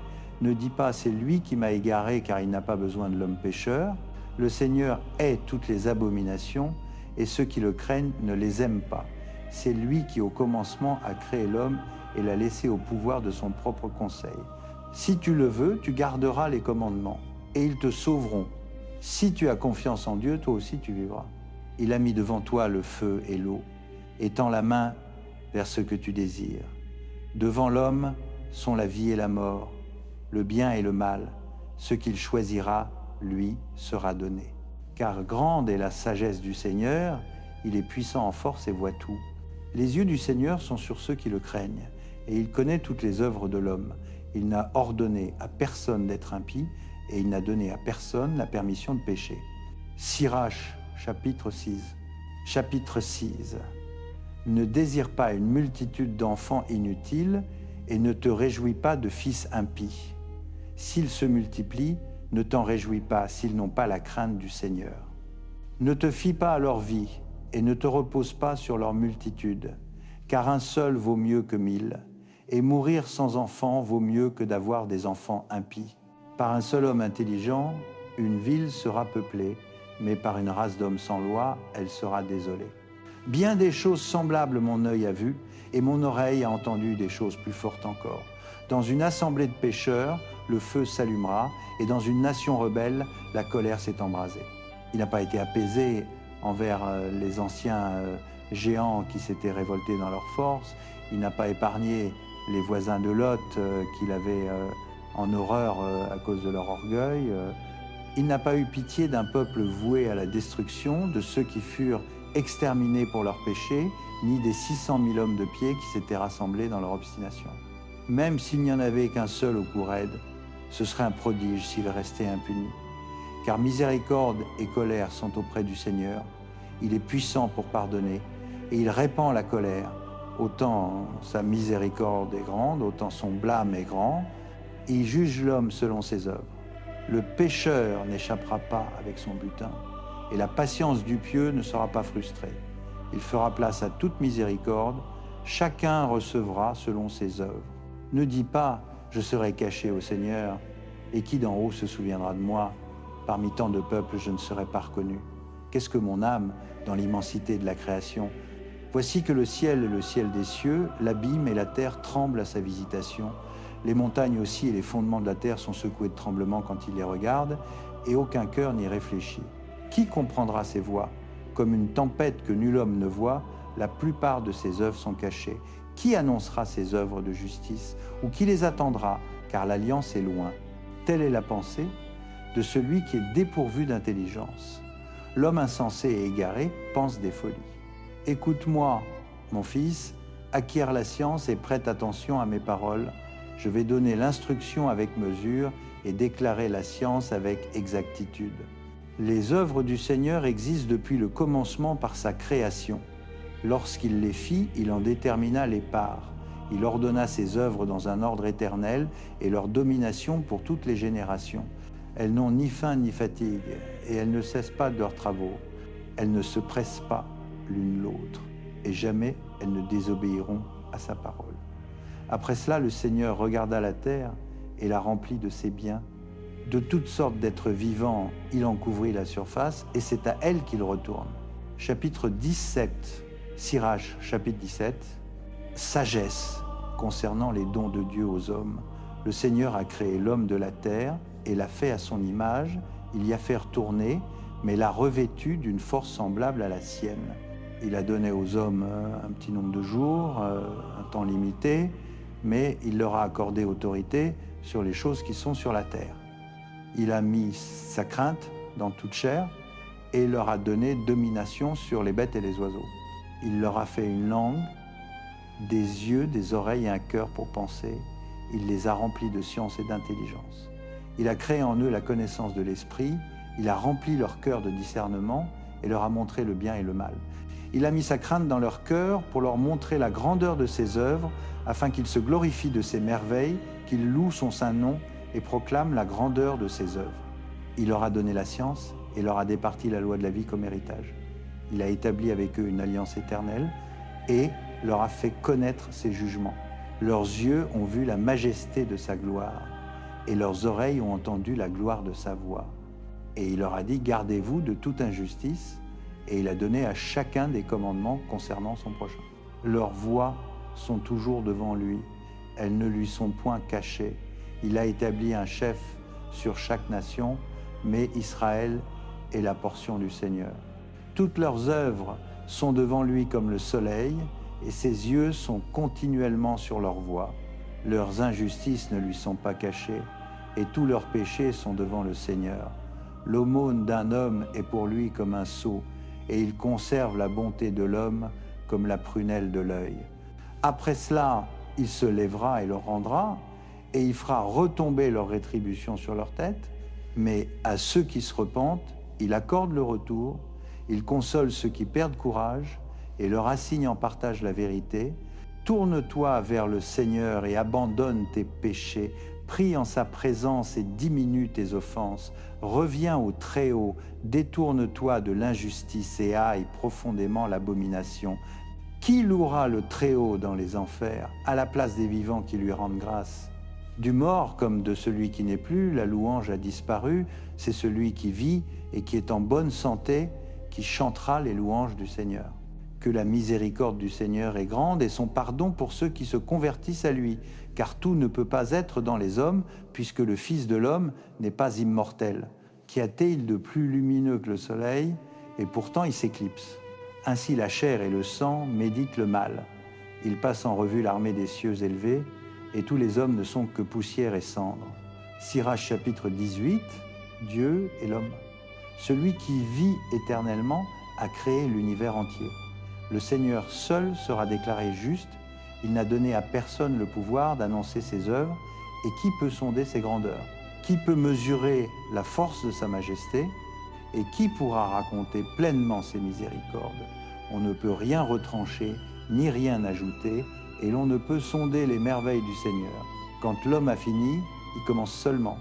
Ne dis pas c'est lui qui m'a égaré, car il n'a pas besoin de l'homme pécheur. Le Seigneur hait toutes les abominations, et ceux qui le craignent ne les aiment pas. C'est lui qui au commencement a créé l'homme et l'a laissé au pouvoir de son propre conseil. Si tu le veux, tu garderas les commandements, et ils te sauveront. Si tu as confiance en Dieu, toi aussi tu vivras. Il a mis devant toi le feu et l'eau, et tend la main vers ce que tu désires. Devant l'homme sont la vie et la mort, le bien et le mal. Ce qu'il choisira, lui, sera donné. Car grande est la sagesse du Seigneur, il est puissant en force et voit tout. Les yeux du Seigneur sont sur ceux qui le craignent, et il connaît toutes les œuvres de l'homme. Il n'a ordonné à personne d'être impie, et il n'a donné à personne la permission de pécher. Sirach, chapitre 6. Chapitre 6. Ne désire pas une multitude d'enfants inutiles, et ne te réjouis pas de fils impies. S'ils se multiplient, ne t'en réjouis pas s'ils n'ont pas la crainte du Seigneur. Ne te fie pas à leur vie, et ne te repose pas sur leur multitude, car un seul vaut mieux que 1000, et mourir sans enfant vaut mieux que d'avoir des enfants impies. Par un seul homme intelligent, une ville sera peuplée, mais par une race d'hommes sans loi, elle sera désolée. Bien des choses semblables mon œil a vues, et mon oreille a entendu des choses plus fortes encore. Dans une assemblée de pécheurs, le feu s'allumera, et dans une nation rebelle, la colère s'est embrasée. Il n'a pas été apaisé envers les anciens géants qui s'étaient révoltés dans leur force. Il n'a pas épargné les voisins de Lot qu'il avait en horreur à cause de leur orgueil. Il n'a pas eu pitié d'un peuple voué à la destruction, de ceux qui furent exterminés pour leurs péchés, ni des 600 000 hommes de pied qui s'étaient rassemblés dans leur obstination. Même s'il n'y en avait qu'un seul au cou raide, ce serait un prodige s'il restait impuni. Car miséricorde et colère sont auprès du Seigneur. Il est puissant pour pardonner, et il répand la colère. Autant sa miséricorde est grande, autant son blâme est grand. Il juge l'homme selon ses œuvres. Le pécheur n'échappera pas avec son butin, et la patience du pieux ne sera pas frustrée. Il fera place à toute miséricorde, chacun recevra selon ses œuvres. Ne dis pas « je serai caché au Seigneur », et qui d'en haut se souviendra de moi? Parmi tant de peuples, je ne serai pas reconnu. Qu'est-ce que mon âme dans l'immensité de la création? Voici que le ciel est le ciel des cieux, l'abîme et la terre tremblent à sa visitation. Les montagnes aussi et les fondements de la terre sont secoués de tremblements quand il les regarde, et aucun cœur n'y réfléchit. Qui comprendra ces voix? Comme une tempête que nul homme ne voit, la plupart de ses œuvres sont cachées. Qui annoncera ses œuvres de justice? Ou qui les attendra? Car l'alliance est loin. Telle est la pensée de celui qui est dépourvu d'intelligence. L'homme insensé et égaré pense des folies. Écoute-moi, mon fils, acquiers la science et prête attention à mes paroles. Je vais donner l'instruction avec mesure et déclarer la science avec exactitude. Les œuvres du Seigneur existent depuis le commencement par sa création. Lorsqu'il les fit, il en détermina les parts. Il ordonna ses œuvres dans un ordre éternel et leur domination pour toutes les générations. Elles n'ont ni faim ni fatigue, et elles ne cessent pas de leurs travaux. Elles ne se pressent pas l'une l'autre, et jamais elles ne désobéiront à sa parole. Après cela, le Seigneur regarda la terre et la remplit de ses biens. De toutes sortes d'êtres vivants, il en couvrit la surface, et c'est à elle qu'il retourne. Chapitre 17, Sirach, chapitre 17, sagesse concernant les dons de Dieu aux hommes. Le Seigneur a créé l'homme de la terre et l'a fait à son image. Il y a fait retourner, mais l'a revêtu d'une force semblable à la sienne. Il a donné aux hommes un petit nombre de jours, un temps limité, mais il leur a accordé autorité sur les choses qui sont sur la terre. Il a mis sa crainte dans toute chair et leur a donné domination sur les bêtes et les oiseaux. Il leur a fait une langue, des yeux, des oreilles et un cœur pour penser. Il les a remplis de science et d'intelligence. Il a créé en eux la connaissance de l'esprit. Il a rempli leur cœur de discernement et leur a montré le bien et le mal. Il a mis sa crainte dans leur cœur pour leur montrer la grandeur de ses œuvres, afin qu'ils se glorifient de ses merveilles, qu'ils louent son saint nom et proclament la grandeur de ses œuvres. Il leur a donné la science et leur a départi la loi de la vie comme héritage. Il a établi avec eux une alliance éternelle et leur a fait connaître ses jugements. Leurs yeux ont vu la majesté de sa gloire et leurs oreilles ont entendu la gloire de sa voix. Et il leur a dit, gardez-vous de toute injustice, et il a donné à chacun des commandements concernant son prochain. Leurs voies sont toujours devant lui, elles ne lui sont point cachées. Il a établi un chef sur chaque nation, mais Israël est la portion du Seigneur. Toutes leurs œuvres sont devant lui comme le soleil, et ses yeux sont continuellement sur leurs voies. Leurs injustices ne lui sont pas cachées, et tous leurs péchés sont devant le Seigneur. L'aumône d'un homme est pour lui comme un sceau, et il conserve la bonté de l'homme comme la prunelle de l'œil. Après cela, il se lèvera et leur rendra, et il fera retomber leur rétribution sur leur tête, mais à ceux qui se repentent, il accorde le retour, il console ceux qui perdent courage, et leur assigne en partage la vérité. Tourne-toi vers le Seigneur et abandonne tes péchés, prie en sa présence et diminue tes offenses. Reviens au Très-Haut, détourne-toi de l'injustice et haïs profondément l'abomination. Qui louera le Très-Haut dans les enfers, à la place des vivants qui lui rendent grâce? Du mort comme de celui qui n'est plus, la louange a disparu. C'est celui qui vit et qui est en bonne santé qui chantera les louanges du Seigneur. Que la miséricorde du Seigneur est grande et son pardon pour ceux qui se convertissent à lui, car tout ne peut pas être dans les hommes, puisque le Fils de l'homme n'est pas immortel. Qu'y a-t-il de plus lumineux que le soleil? Et pourtant il s'éclipse. Ainsi la chair et le sang méditent le mal. Il passe en revue l'armée des cieux élevés, et tous les hommes ne sont que poussière et cendre. Sirach chapitre 18, Dieu et l'homme. Celui qui vit éternellement a créé l'univers entier. Le Seigneur seul sera déclaré juste. Il n'a donné à personne le pouvoir d'annoncer ses œuvres. Et qui peut sonder ses grandeurs? Qui peut mesurer la force de sa majesté? Et qui pourra raconter pleinement ses miséricordes? On ne peut rien retrancher, ni rien ajouter, et l'on ne peut sonder les merveilles du Seigneur. Quand l'homme a fini, il commence seulement.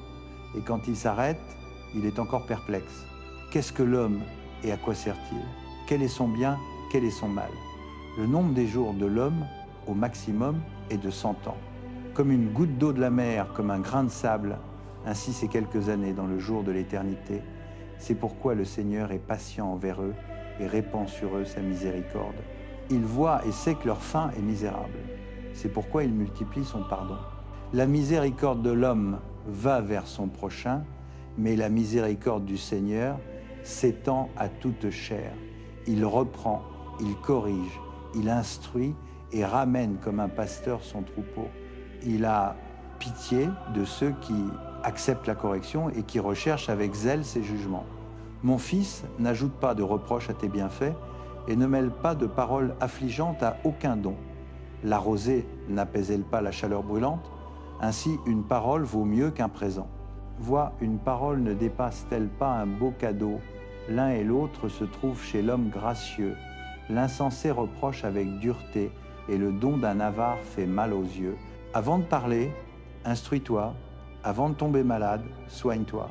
Et quand il s'arrête, il est encore perplexe. Qu'est-ce que l'homme et à quoi sert-il? Quel est son bien? Quel est son mal? Le nombre des jours de l'homme, au maximum, est de 100 ans. Comme une goutte d'eau de la mer, comme un grain de sable, ainsi c'est quelques années dans le jour de l'éternité. C'est pourquoi le Seigneur est patient envers eux et répand sur eux sa miséricorde. Il voit et sait que leur fin est misérable. C'est pourquoi il multiplie son pardon. La miséricorde de l'homme va vers son prochain, mais la miséricorde du Seigneur s'étend à toute chair. Il reprend, il corrige, il instruit et ramène comme un pasteur son troupeau. Il a pitié de ceux qui acceptent la correction et qui recherchent avec zèle ses jugements. Mon fils, n'ajoute pas de reproches à tes bienfaits et ne mêle pas de paroles affligeantes à aucun don. La rosée n'apaise-t-elle pas la chaleur brûlante? Ainsi, une parole vaut mieux qu'un présent. Vois, une parole ne dépasse-t-elle pas un beau cadeau? L'un et l'autre se trouvent chez l'homme gracieux. L'insensé reproche avec dureté, et le don d'un avare fait mal aux yeux. Avant de parler, instruis-toi. Avant de tomber malade, soigne-toi.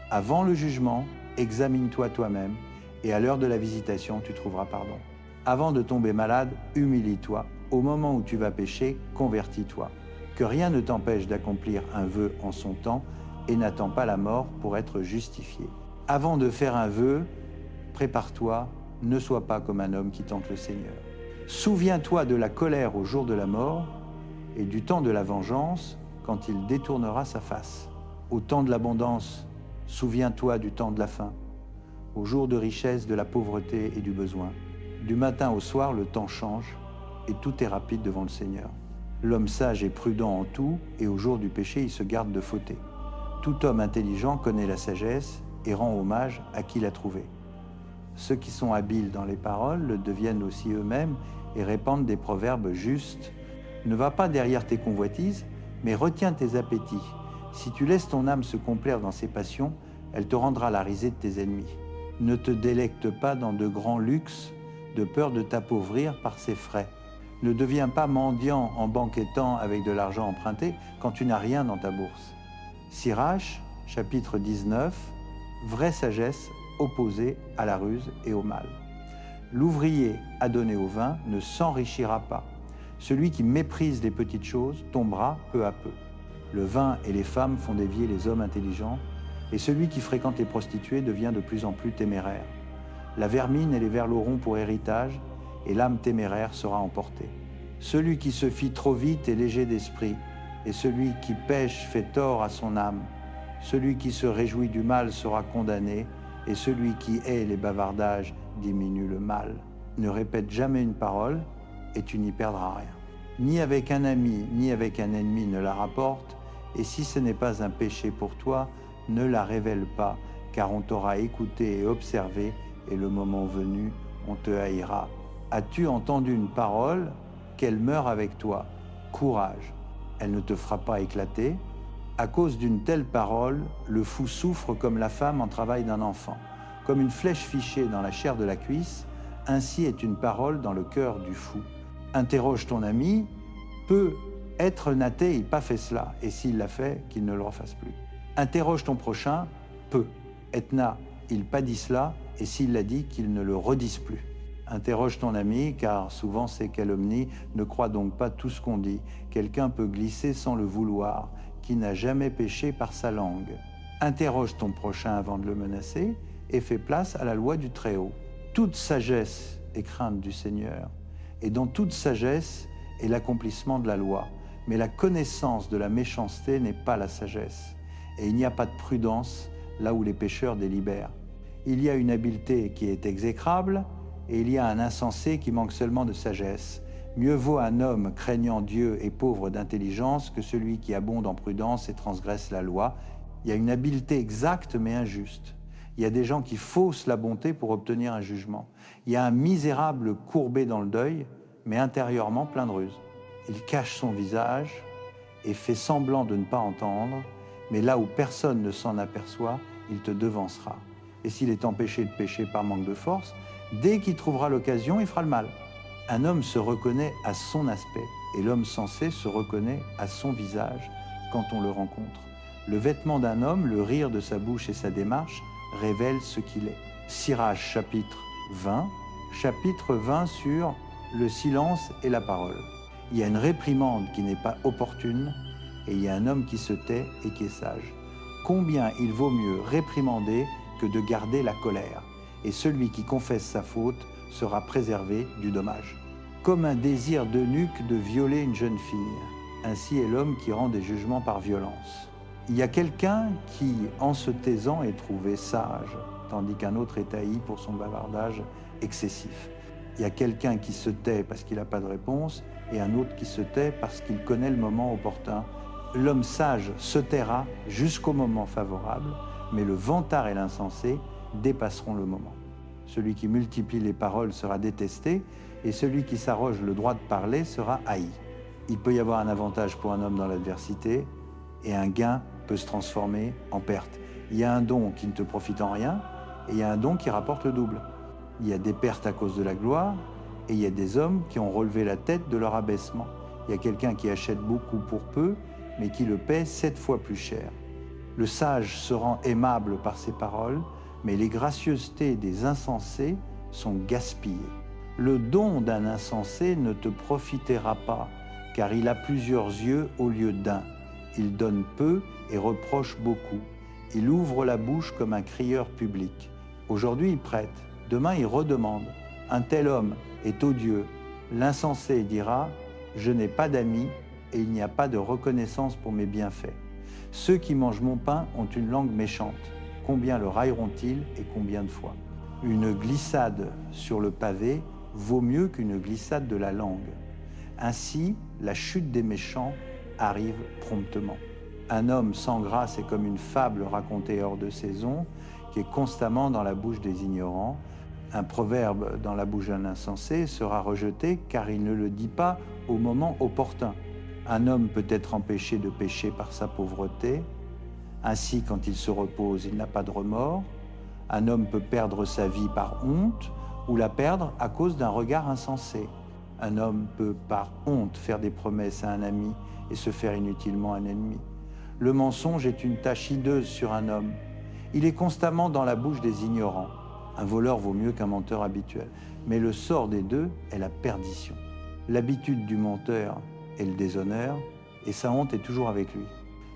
Avant le jugement, examine-toi toi-même, et à l'heure de la visitation, tu trouveras pardon. Avant de tomber malade, humilie-toi. Au moment où tu vas pécher, convertis-toi. Que rien ne t'empêche d'accomplir un vœu en son temps, et n'attends pas la mort pour être justifié. Avant de faire un vœu, prépare-toi, ne sois pas comme un homme qui tente le Seigneur. Souviens-toi de la colère au jour de la mort et du temps de la vengeance quand il détournera sa face. Au temps de l'abondance, souviens-toi du temps de la faim. Au jour de richesse, de la pauvreté et du besoin. Du matin au soir, le temps change et tout est rapide devant le Seigneur. L'homme sage est prudent en tout et au jour du péché, il se garde de fauter. Tout homme intelligent connaît la sagesse et rend hommage à qui l'a trouvée. Ceux qui sont habiles dans les paroles le deviennent aussi eux-mêmes et répandent des proverbes justes. Ne va pas derrière tes convoitises, mais retiens tes appétits. Si tu laisses ton âme se complaire dans ses passions, elle te rendra la risée de tes ennemis. Ne te délecte pas dans de grands luxes, de peur de t'appauvrir par ses frais. Ne deviens pas mendiant en banquettant avec de l'argent emprunté quand tu n'as rien dans ta bourse. Sirach, chapitre 19, vraie sagesse opposée à la ruse et au mal. L'ouvrier adonné au vin ne s'enrichira pas. Celui qui méprise les petites choses tombera peu à peu. Le vin et les femmes font dévier les hommes intelligents, et celui qui fréquente les prostituées devient de plus en plus téméraire. La vermine et les vers l'auront pour héritage, et l'âme téméraire sera emportée. Celui qui se fie trop vite est léger d'esprit, et celui qui pêche fait tort à son âme. Celui qui se réjouit du mal sera condamné, et celui qui hait les bavardages diminue le mal. Ne répète jamais une parole, et tu n'y perdras rien. Ni avec un ami, ni avec un ennemi ne la rapporte, et si ce n'est pas un péché pour toi, ne la révèle pas, car on t'aura écouté et observé, et le moment venu, on te haïra. As-tu entendu une parole? Qu'elle meure avec toi. Courage, elle ne te fera pas éclater. À cause d'une telle parole, le fou souffre comme la femme en travail d'un enfant. Comme une flèche fichée dans la chair de la cuisse, ainsi est une parole dans le cœur du fou. Interroge ton ami, peut être n'a-t-il pas fait cela, et s'il l'a fait, qu'il ne le refasse plus. Interroge ton prochain, peut être il pas dit cela, et s'il l'a dit, qu'il ne le redise plus. Interroge ton ami, car souvent c'est calomnie, ne crois donc pas tout ce qu'on dit. Quelqu'un peut glisser sans le vouloir, qui n'a jamais péché par sa langue. Interroge ton prochain avant de le menacer, et fais place à la loi du Très-Haut. Toute sagesse est crainte du Seigneur, et dans toute sagesse est l'accomplissement de la loi. Mais la connaissance de la méchanceté n'est pas la sagesse, et il n'y a pas de prudence là où les pécheurs délibèrent. Il y a une habileté qui est exécrable, et il y a un insensé qui manque seulement de sagesse. Mieux vaut un homme craignant Dieu et pauvre d'intelligence que celui qui abonde en prudence et transgresse la loi. Il y a une habileté exacte mais injuste. Il y a des gens qui faussent la bonté pour obtenir un jugement. Il y a un misérable courbé dans le deuil, mais intérieurement plein de ruse. Il cache son visage et fait semblant de ne pas entendre, mais là où personne ne s'en aperçoit, il te devancera. Et s'il est empêché de pécher par manque de force, dès qu'il trouvera l'occasion, il fera le mal. Un homme se reconnaît à son aspect, et l'homme sensé se reconnaît à son visage quand on le rencontre. Le vêtement d'un homme, le rire de sa bouche et sa démarche révèlent ce qu'il est. Sirach, chapitre 20, sur le silence et la parole. Il y a une réprimande qui n'est pas opportune, et il y a un homme qui se tait et qui est sage. Combien il vaut mieux réprimander que de garder la colère, et celui qui confesse sa faute sera préservé du dommage. Comme un désir d'eunuque de violer une jeune fille, ainsi est l'homme qui rend des jugements par violence. Il y a quelqu'un qui, en se taisant, est trouvé sage, tandis qu'un autre est haï pour son bavardage excessif. Il y a quelqu'un qui se tait parce qu'il n'a pas de réponse, et un autre qui se tait parce qu'il connaît le moment opportun. L'homme sage se taira jusqu'au moment favorable, mais le vantard et l'insensé dépasseront le moment. Celui qui multiplie les paroles sera détesté, et celui qui s'arroge le droit de parler sera haï. Il peut y avoir un avantage pour un homme dans l'adversité, et un gain peut se transformer en perte. Il y a un don qui ne te profite en rien, et il y a un don qui rapporte le double. Il y a des pertes à cause de la gloire, Et il y a des hommes qui ont relevé la tête de leur abaissement. Il y a quelqu'un qui achète beaucoup pour peu, mais qui le paie 7 fois plus cher. Le sage se rend aimable par ses paroles, mais les gracieusetés des insensés sont gaspillées. Le don d'un insensé ne te profitera pas, car il a plusieurs yeux au lieu d'un. Il donne peu et reproche beaucoup. Il ouvre la bouche comme un crieur public. Aujourd'hui, il prête, demain, il redemande. Un tel homme est odieux. L'insensé dira « Je n'ai pas d'amis et il n'y a pas de reconnaissance pour mes bienfaits. Ceux qui mangent mon pain ont une langue méchante. Combien le railleront-ils et combien de fois ?» Une glissade sur le pavé vaut mieux qu'une glissade de la langue. Ainsi, la chute des méchants arrive promptement. Un homme sans grâce est comme une fable racontée hors de saison, qui est constamment dans la bouche des ignorants. Un proverbe dans la bouche d'un insensé sera rejeté car il ne le dit pas au moment opportun. Un homme peut être empêché de pécher par sa pauvreté. Ainsi, quand il se repose, il n'a pas de remords. Un homme peut perdre sa vie par honte ou la perdre à cause d'un regard insensé. Un homme peut, par honte, faire des promesses à un ami et se faire inutilement un ennemi. Le mensonge est une tache hideuse sur un homme. Il est constamment dans la bouche des ignorants. Un voleur vaut mieux qu'un menteur habituel. Mais le sort des deux est la perdition. L'habitude du menteur est le déshonneur, et sa honte est toujours avec lui.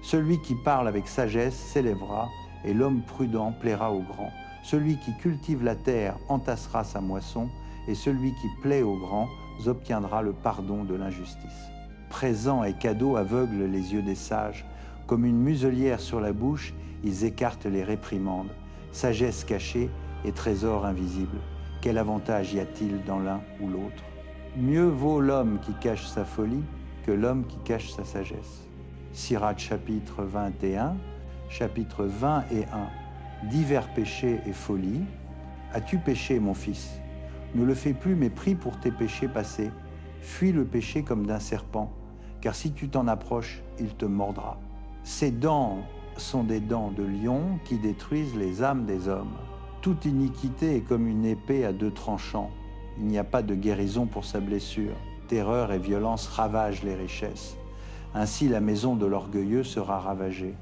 Celui qui parle avec sagesse s'élèvera, et l'homme prudent plaira aux grands. Celui qui cultive la terre entassera sa moisson, et celui qui plaît aux grands obtiendra le pardon de l'injustice. Présents et cadeaux aveuglent les yeux des sages. Comme une muselière sur la bouche, ils écartent les réprimandes. Sagesse cachée et trésor invisible. Quel avantage y a-t-il dans l'un ou l'autre? Mieux vaut l'homme qui cache sa folie que l'homme qui cache sa sagesse. Sirach chapitre 21, chapitre 20 et 1. Divers péchés et folie. As-tu péché, mon fils? Ne le fais plus, mais prie pour tes péchés passés. Fuis le péché comme d'un serpent, car si tu t'en approches, il te mordra. Ses dents sont des dents de lion qui détruisent les âmes des hommes. Toute iniquité est comme une épée à 2 tranchants. Il n'y a pas de guérison pour sa blessure. Terreur et violence ravagent les richesses. Ainsi la maison de l'orgueilleux sera ravagée.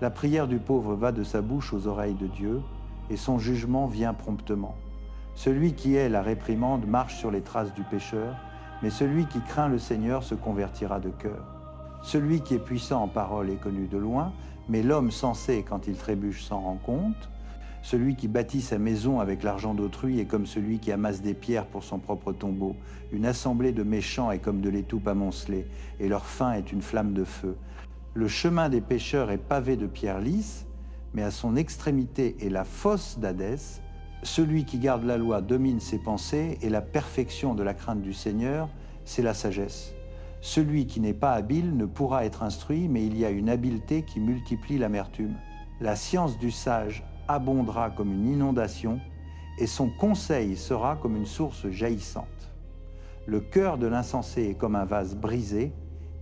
La prière du pauvre va de sa bouche aux oreilles de Dieu, et son jugement vient promptement. Celui qui hait la réprimande marche sur les traces du pécheur, mais celui qui craint le Seigneur se convertira de cœur. Celui qui est puissant en parole est connu de loin, mais l'homme sensé, quand il trébuche, s'en rend compte. Celui qui bâtit sa maison avec l'argent d'autrui est comme celui qui amasse des pierres pour son propre tombeau. Une assemblée de méchants est comme de l'étoupe amoncelée, et leur fin est une flamme de feu. Le chemin des pécheurs est pavé de pierres lisses, mais à son extrémité est la fosse d'Hadès. Celui qui garde la loi domine ses pensées, et la perfection de la crainte du Seigneur, c'est la sagesse. Celui qui n'est pas habile ne pourra être instruit, mais il y a une habileté qui multiplie l'amertume. La science du sage abondera comme une inondation, et son conseil sera comme une source jaillissante. Le cœur de l'insensé est comme un vase brisé,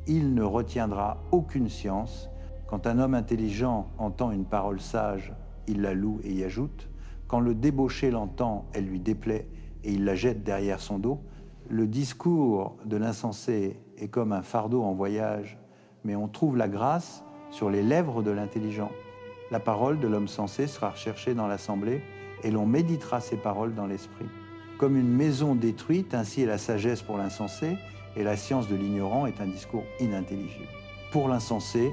il ne retiendra aucune science. Quand un homme intelligent entend une parole sage, il la loue et y ajoute. Quand le débauché l'entend, elle lui déplaît et il la jette derrière son dos. Le discours de l'insensé est comme un fardeau en voyage, mais on trouve la grâce sur les lèvres de l'intelligent. La parole de l'homme sensé sera recherchée dans l'assemblée et l'on méditera ses paroles dans l'esprit. Comme une maison détruite, ainsi est la sagesse pour l'insensé, et la science de l'ignorant est un discours inintelligible. Pour l'insensé,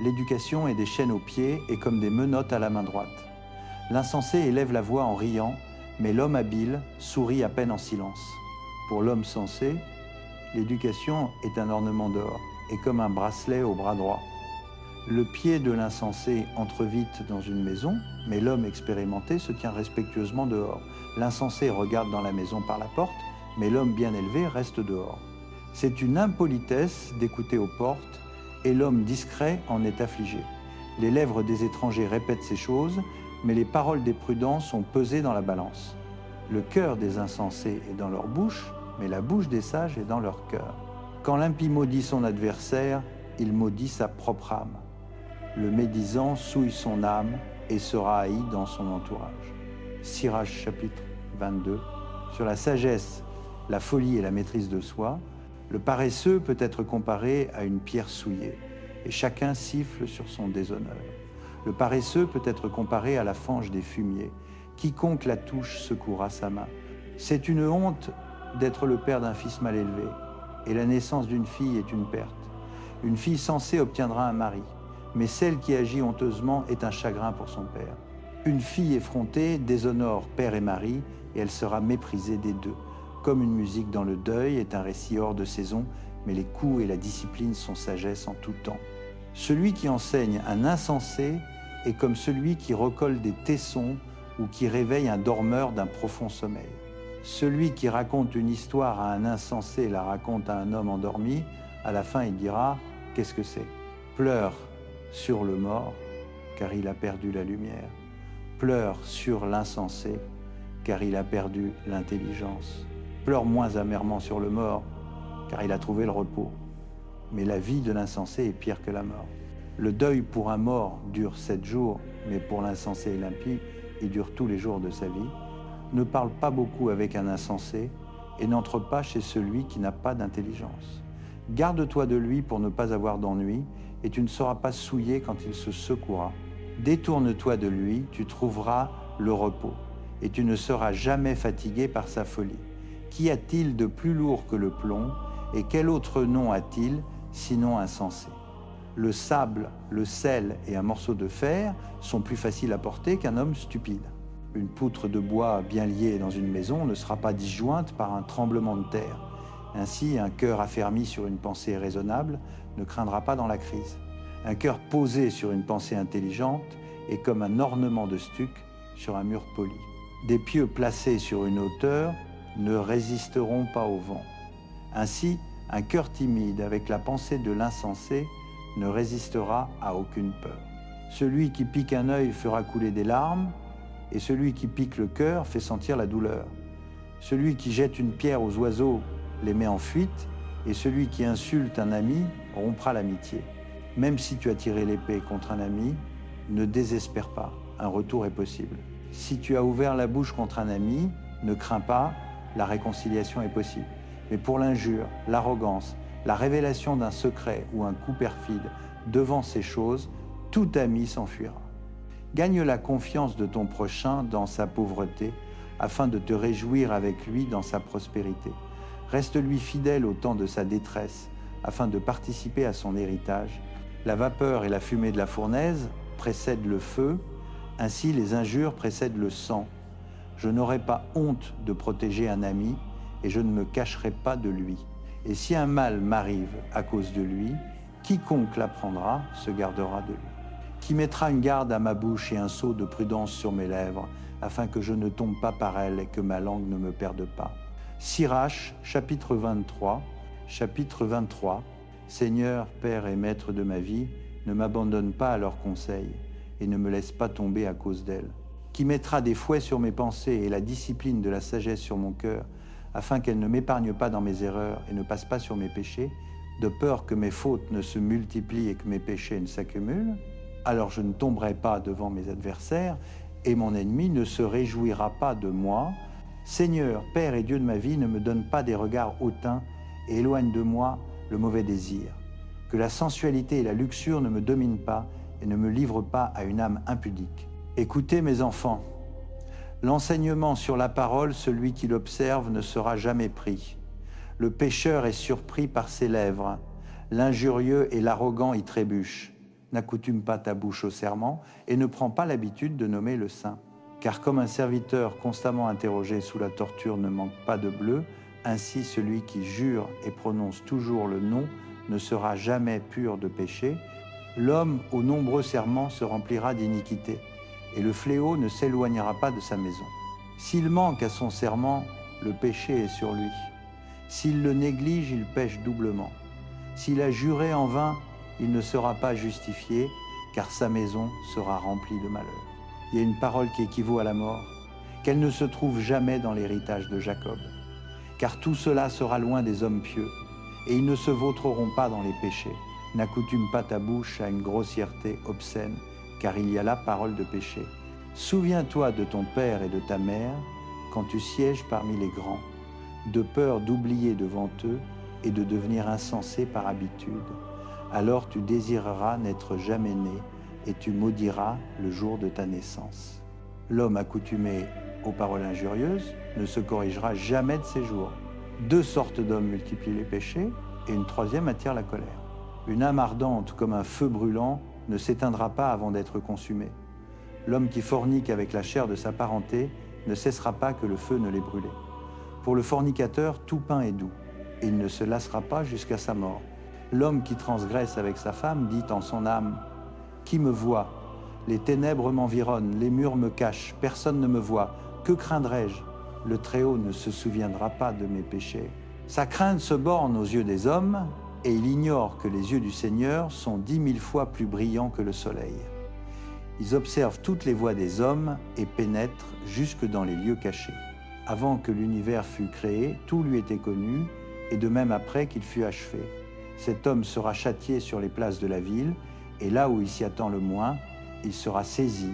l'éducation est des chaînes aux pieds et comme des menottes à la main droite. L'insensé élève la voix en riant, mais l'homme habile sourit à peine en silence. Pour l'homme sensé, l'éducation est un ornement d'or et comme un bracelet au bras droit. Le pied de l'insensé entre vite dans une maison, mais l'homme expérimenté se tient respectueusement dehors. L'insensé regarde dans la maison par la porte, mais l'homme bien élevé reste dehors. C'est une impolitesse d'écouter aux portes, et l'homme discret en est affligé. Les lèvres des étrangers répètent ces choses, mais les paroles des prudents sont pesées dans la balance. Le cœur des insensés est dans leur bouche, mais la bouche des sages est dans leur cœur. Quand l'impie maudit son adversaire, il maudit sa propre âme. Le médisant souille son âme et sera haï dans son entourage. Sirach chapitre 22. Sur la sagesse la folie et la maîtrise de soi, le paresseux peut être comparé à une pierre souillée, et chacun siffle sur son déshonneur. Le paresseux peut être comparé à la fange des fumiers, quiconque la touche secourra sa main. C'est une honte d'être le père d'un fils mal élevé, et la naissance d'une fille est une perte. Une fille sensée obtiendra un mari, mais celle qui agit honteusement est un chagrin pour son père. Une fille effrontée déshonore père et mari, et elle sera méprisée des deux. Comme une musique dans le deuil est un récit hors de saison, mais les coups et la discipline sont sagesse en tout temps. Celui qui enseigne un insensé est comme celui qui recolle des tessons ou qui réveille un dormeur d'un profond sommeil. Celui qui raconte une histoire à un insensé et la raconte à un homme endormi, à la fin il dira « Qu'est-ce que c'est ?» Pleure sur le mort, car il a perdu la lumière. Pleure sur l'insensé, car il a perdu l'intelligence. Pleure moins amèrement sur le mort, car il a trouvé le repos. Mais la vie de l'insensé est pire que la mort. Le deuil pour un mort dure 7 jours, mais pour l'insensé et l'impie, il dure tous les jours de sa vie. Ne parle pas beaucoup avec un insensé et n'entre pas chez celui qui n'a pas d'intelligence. Garde-toi de lui pour ne pas avoir d'ennui, et tu ne seras pas souillé quand il se secouera. Détourne-toi de lui, tu trouveras le repos, et tu ne seras jamais fatigué par sa folie. Qu'y a-t-il de plus lourd que le plomb, et quel autre nom a-t-il, sinon insensé? Le sable, le sel et un morceau de fer sont plus faciles à porter qu'un homme stupide. Une poutre de bois bien liée dans une maison ne sera pas disjointe par un tremblement de terre. Ainsi, un cœur affermi sur une pensée raisonnable ne craindra pas dans la crise. Un cœur posé sur une pensée intelligente est comme un ornement de stuc sur un mur poli. Des pieux placés sur une hauteur ne résisteront pas au vent. Ainsi, un cœur timide avec la pensée de l'insensé ne résistera à aucune peur. Celui qui pique un œil fera couler des larmes, et celui qui pique le cœur fait sentir la douleur. Celui qui jette une pierre aux oiseaux les met en fuite, et celui qui insulte un ami rompra l'amitié. Même si tu as tiré l'épée contre un ami, ne désespère pas, un retour est possible. Si tu as ouvert la bouche contre un ami, ne crains pas, la réconciliation est possible. Mais pour l'injure, l'arrogance, la révélation d'un secret ou un coup perfide devant ces choses, tout ami s'enfuira. Gagne la confiance de ton prochain dans sa pauvreté, afin de te réjouir avec lui dans sa prospérité. Reste-lui fidèle au temps de sa détresse, afin de participer à son héritage. La vapeur et la fumée de la fournaise précèdent le feu, ainsi les injures précèdent le sang. Je n'aurai pas honte de protéger un ami, et je ne me cacherai pas de lui. Et si un mal m'arrive à cause de lui, quiconque l'apprendra se gardera de lui. Qui mettra une garde à ma bouche et un sceau de prudence sur mes lèvres, afin que je ne tombe pas par elle et que ma langue ne me perde pas. Sirach, chapitre 23, chapitre 23. Seigneur, Père et Maître de ma vie, ne m'abandonne pas à leurs conseils et ne me laisse pas tomber à cause d'elles. Qui mettra des fouets sur mes pensées et la discipline de la sagesse sur mon cœur, afin qu'elle ne m'épargne pas dans mes erreurs et ne passe pas sur mes péchés, de peur que mes fautes ne se multiplient et que mes péchés ne s'accumulent? Alors je ne tomberai pas devant mes adversaires, et mon ennemi ne se réjouira pas de moi. Seigneur, Père et Dieu de ma vie, ne me donne pas des regards hautains et éloigne de moi le mauvais désir. Que la sensualité et la luxure ne me dominent pas et ne me livrent pas à une âme impudique. Écoutez mes enfants, l'enseignement sur la parole, celui qui l'observe ne sera jamais pris. Le pécheur est surpris par ses lèvres, l'injurieux et l'arrogant y trébuchent. N'accoutume pas ta bouche au serment et ne prends pas l'habitude de nommer le saint. Car comme un serviteur constamment interrogé sous la torture ne manque pas de bleu, ainsi celui qui jure et prononce toujours le nom ne sera jamais pur de péché. L'homme aux nombreux serments se remplira d'iniquité, et le fléau ne s'éloignera pas de sa maison. S'il manque à son serment, le péché est sur lui. S'il le néglige, il pêche doublement. S'il a juré en vain, il ne sera pas justifié, car sa maison sera remplie de malheur. Il y a une parole qui équivaut à la mort, qu'elle ne se trouve jamais dans l'héritage de Jacob. Car tout cela sera loin des hommes pieux, et ils ne se vautreront pas dans les péchés. N'accoutume pas ta bouche à une grossièreté obscène, car il y a là parole de péché. Souviens-toi de ton père et de ta mère quand tu sièges parmi les grands, de peur d'oublier devant eux et de devenir insensé par habitude. Alors tu désireras n'être jamais né et tu maudiras le jour de ta naissance. L'homme accoutumé aux paroles injurieuses ne se corrigera jamais de ses jours. 2 sortes d'hommes multiplient les péchés et une troisième attire la colère. Une âme ardente comme un feu brûlant ne s'éteindra pas avant d'être consumée. L'homme qui fornique avec la chair de sa parenté ne cessera pas que le feu ne l'ait brûlé. Pour le fornicateur, tout pain est doux, et il ne se lassera pas jusqu'à sa mort. L'homme qui transgresse avec sa femme dit en son âme « Qui me voit ? Les ténèbres m'environnent, les murs me cachent, personne ne me voit. Que craindrais-je ? Le Très-Haut ne se souviendra pas de mes péchés. » Sa crainte se borne aux yeux des hommes, et il ignore que les yeux du Seigneur sont 10 000 fois plus brillants que le soleil. Ils observent toutes les voies des hommes et pénètrent jusque dans les lieux cachés. Avant que l'univers fût créé, tout lui était connu, et de même après qu'il fut achevé. Cet homme sera châtié sur les places de la ville, et là où il s'y attend le moins, il sera saisi.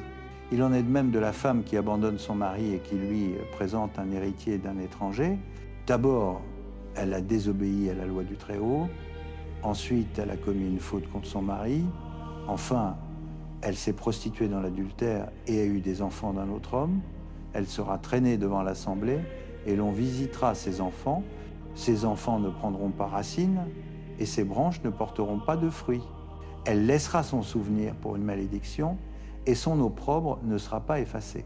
Il en est de même de la femme qui abandonne son mari et qui lui présente un héritier d'un étranger. D'abord, elle a désobéi à la loi du Très-Haut. Ensuite, elle a commis une faute contre son mari. Enfin, elle s'est prostituée dans l'adultère et a eu des enfants d'un autre homme. Elle sera traînée devant l'assemblée et l'on visitera ses enfants. Ses enfants ne prendront pas racine et ses branches ne porteront pas de fruits. Elle laissera son souvenir pour une malédiction et son opprobre ne sera pas effacé.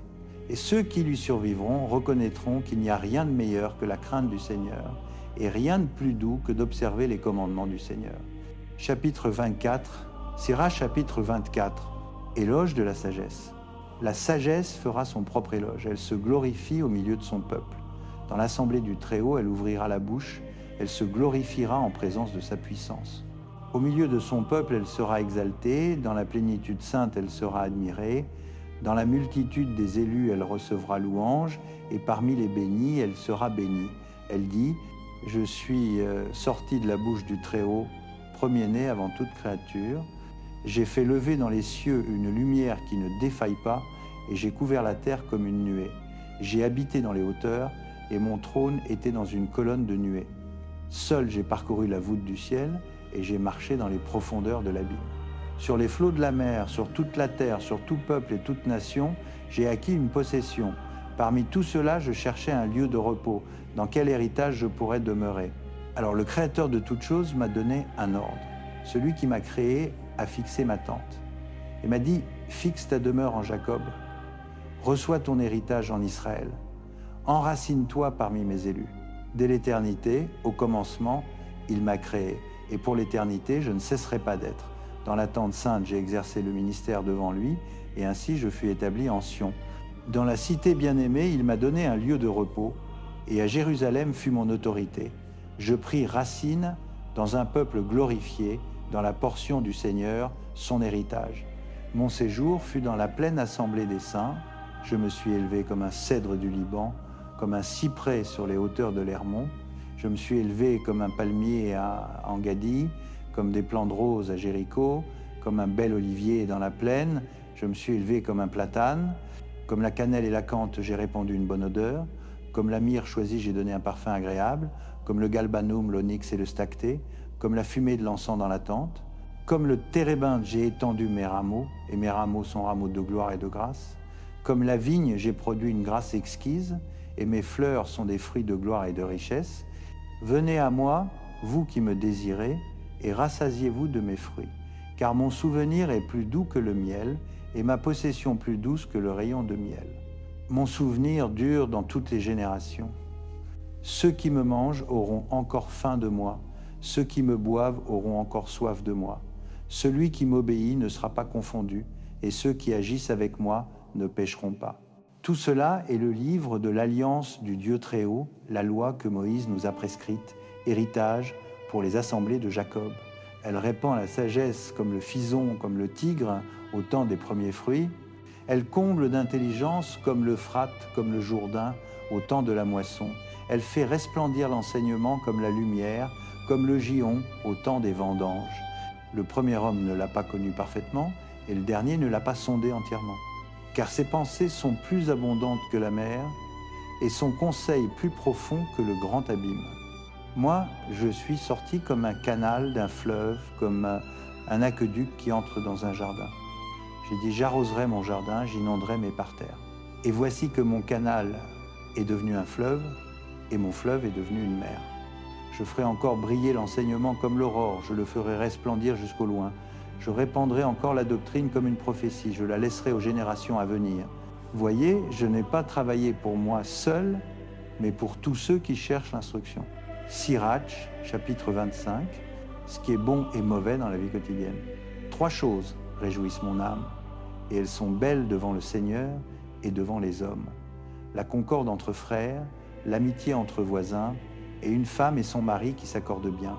Et ceux qui lui survivront reconnaîtront qu'il n'y a rien de meilleur que la crainte du Seigneur et rien de plus doux que d'observer les commandements du Seigneur. Chapitre 24, Sirach chapitre 24, éloge de la sagesse. La sagesse fera son propre éloge, elle se glorifie au milieu de son peuple. Dans l'assemblée du Très-Haut, elle ouvrira la bouche, elle se glorifiera en présence de sa puissance. Au milieu de son peuple, elle sera exaltée, dans la plénitude sainte, elle sera admirée, dans la multitude des élus, elle recevra louange, et parmi les bénis, elle sera bénie. Elle dit, « Je suis sortie de la bouche du Très-Haut, premier-né avant toute créature. J'ai fait lever dans les cieux une lumière qui ne défaille pas, et j'ai couvert la terre comme une nuée. J'ai habité dans les hauteurs, et mon trône était dans une colonne de nuée. Seul j'ai parcouru la voûte du ciel, et j'ai marché dans les profondeurs de l'abîme. Sur les flots de la mer, sur toute la terre, sur tout peuple et toute nation, j'ai acquis une possession. Parmi tout cela, je cherchais un lieu de repos, dans quel héritage je pourrais demeurer. Alors le Créateur de toutes choses m'a donné un ordre. Celui qui m'a créé a fixé ma tente. Et m'a dit, fixe ta demeure en Jacob, reçois ton héritage en Israël, enracine-toi parmi mes élus. Dès l'éternité, au commencement, il m'a créé, et pour l'éternité, je ne cesserai pas d'être. Dans la tente sainte, j'ai exercé le ministère devant lui, et ainsi je fus établi en Sion. Dans la cité bien-aimée, il m'a donné un lieu de repos, et à Jérusalem fut mon autorité. Je pris racine dans un peuple glorifié, dans la portion du Seigneur, son héritage. Mon séjour fut dans la pleine assemblée des saints. Je me suis élevé comme un cèdre du Liban, comme un cyprès sur les hauteurs de l'Hermon. Je me suis élevé comme un palmier à Engadi, comme des plants de roses à Jéricho, comme un bel olivier dans la plaine. Je me suis élevé comme un platane. Comme la cannelle et la canthe, j'ai répandu une bonne odeur. Comme la myrrhe choisie, j'ai donné un parfum agréable. Comme le galbanum, l'onyx et le stacté. Comme la fumée de l'encens dans la tente. Comme le térébinthe, j'ai étendu mes rameaux, et mes rameaux sont rameaux de gloire et de grâce. Comme la vigne, j'ai produit une grâce exquise, et mes fleurs sont des fruits de gloire et de richesse. Venez à moi, vous qui me désirez, et rassasiez-vous de mes fruits, car mon souvenir est plus doux que le miel, et ma possession plus douce que le rayon de miel. Mon souvenir dure dans toutes les générations. Ceux qui me mangent auront encore faim de moi, ceux qui me boivent auront encore soif de moi. Celui qui m'obéit ne sera pas confondu, et ceux qui agissent avec moi ne pécheront pas. Tout cela est le livre de l'alliance du Dieu Très-Haut, la loi que Moïse nous a prescrite, héritage pour les assemblées de Jacob. Elle répand la sagesse comme le fison, comme le tigre, au temps des premiers fruits. Elle comble d'intelligence comme l'Euphrate, comme le Jourdain, au temps de la moisson. Elle fait resplendir l'enseignement comme la lumière, comme le Gion, au temps des vendanges. Le premier homme ne l'a pas connu parfaitement, et le dernier ne l'a pas sondé entièrement. Car ses pensées sont plus abondantes que la mer, et son conseil plus profond que le grand abîme. Moi, je suis sorti comme un canal d'un fleuve, comme un aqueduc qui entre dans un jardin. J'ai dit, j'arroserai mon jardin, j'inonderai mes parterres. Et voici que mon canal est devenu un fleuve, et mon fleuve est devenu une mer. Je ferai encore briller l'enseignement comme l'aurore, je le ferai resplendir jusqu'au loin. Je répandrai encore la doctrine comme une prophétie, je la laisserai aux générations à venir. Voyez, je n'ai pas travaillé pour moi seul, mais pour tous ceux qui cherchent l'instruction. Sirach, chapitre 25, ce qui est bon et mauvais dans la vie quotidienne. 3 choses réjouissent mon âme, et elles sont belles devant le Seigneur et devant les hommes. La concorde entre frères, l'amitié entre voisins, et une femme et son mari qui s'accordent bien.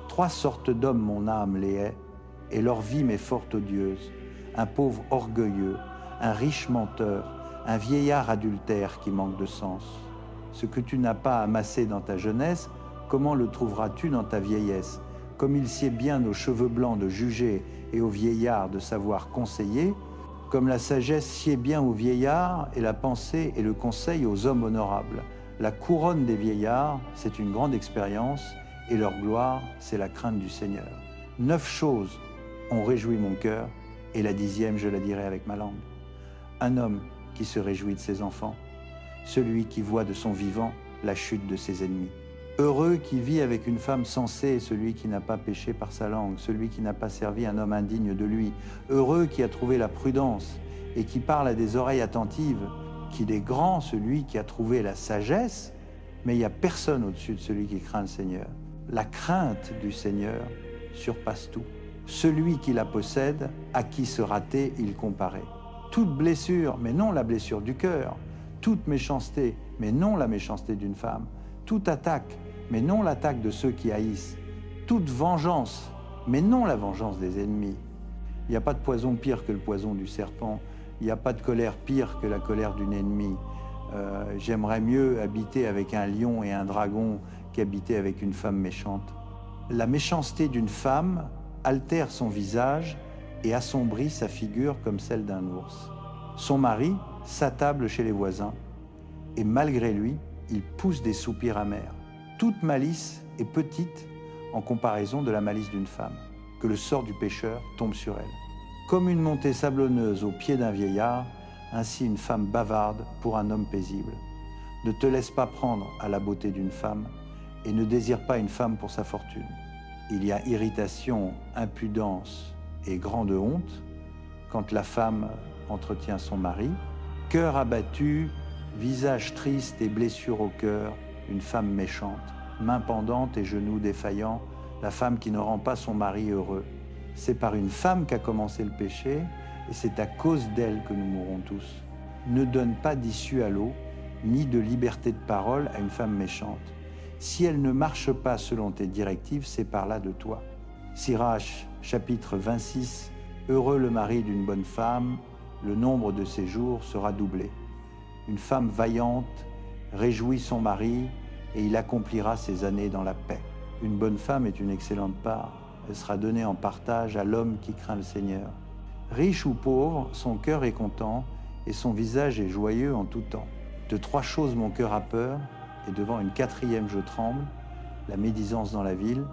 3 sortes d'hommes mon âme les hait, et leur vie m'est fort odieuse. Un pauvre orgueilleux, un riche menteur, un vieillard adultère qui manque de sens. Ce que tu n'as pas amassé dans ta jeunesse, comment le trouveras-tu dans ta vieillesse? Comme il sied bien aux cheveux blancs de juger et aux vieillards de savoir conseiller, comme la sagesse sied bien aux vieillards et la pensée et le conseil aux hommes honorables. La couronne des vieillards, c'est une grande expérience, et leur gloire, c'est la crainte du Seigneur. 9 choses ont réjoui mon cœur, et la 10e, je la dirai avec ma langue. Un homme qui se réjouit de ses enfants, celui qui voit de son vivant la chute de ses ennemis. Heureux qui vit avec une femme sensée, celui qui n'a pas péché par sa langue, celui qui n'a pas servi un homme indigne de lui. Heureux qui a trouvé la prudence et qui parle à des oreilles attentives, qu'il est grand celui qui a trouvé la sagesse, mais il n'y a personne au-dessus de celui qui craint le Seigneur. La crainte du Seigneur surpasse tout. Celui qui la possède, à qui se rater, il comparait. Toute blessure, mais non la blessure du cœur. Toute méchanceté, mais non la méchanceté d'une femme. Toute attaque, mais non l'attaque de ceux qui haïssent. Toute vengeance, mais non la vengeance des ennemis. Il n'y a pas de poison pire que le poison du serpent. Il n'y a pas de colère pire que la colère d'une ennemie. J'aimerais mieux habiter avec un lion et un dragon qu'habiter avec une femme méchante. La méchanceté d'une femme altère son visage et assombrit sa figure comme celle d'un ours. Son mari s'attable chez les voisins et malgré lui, il pousse des soupirs amers. Toute malice est petite en comparaison de la malice d'une femme, que le sort du pécheur tombe sur elle. Comme une montée sablonneuse au pied d'un vieillard, ainsi une femme bavarde pour un homme paisible. Ne te laisse pas prendre à la beauté d'une femme et ne désire pas une femme pour sa fortune. Il y a irritation, impudence et grande honte quand la femme entretient son mari. Cœur abattu, visage triste et blessure au cœur, une femme méchante, main pendante et genoux défaillants, la femme qui ne rend pas son mari heureux. C'est par une femme qu'a commencé le péché, et c'est à cause d'elle que nous mourrons tous. Ne donne pas d'issue à l'eau, ni de liberté de parole à une femme méchante. Si elle ne marche pas selon tes directives, c'est par là de toi. Sirach, chapitre 26, heureux le mari d'une bonne femme, le nombre de ses jours sera doublé. Une femme vaillante réjouit son mari et il accomplira ses années dans la paix. Une bonne femme est une excellente part. Elle sera donnée en partage à l'homme qui craint le Seigneur. Riche ou pauvre, son cœur est content et son visage est joyeux en tout temps. De 3 choses mon cœur a peur et devant une 4e je tremble, la médisance dans la ville,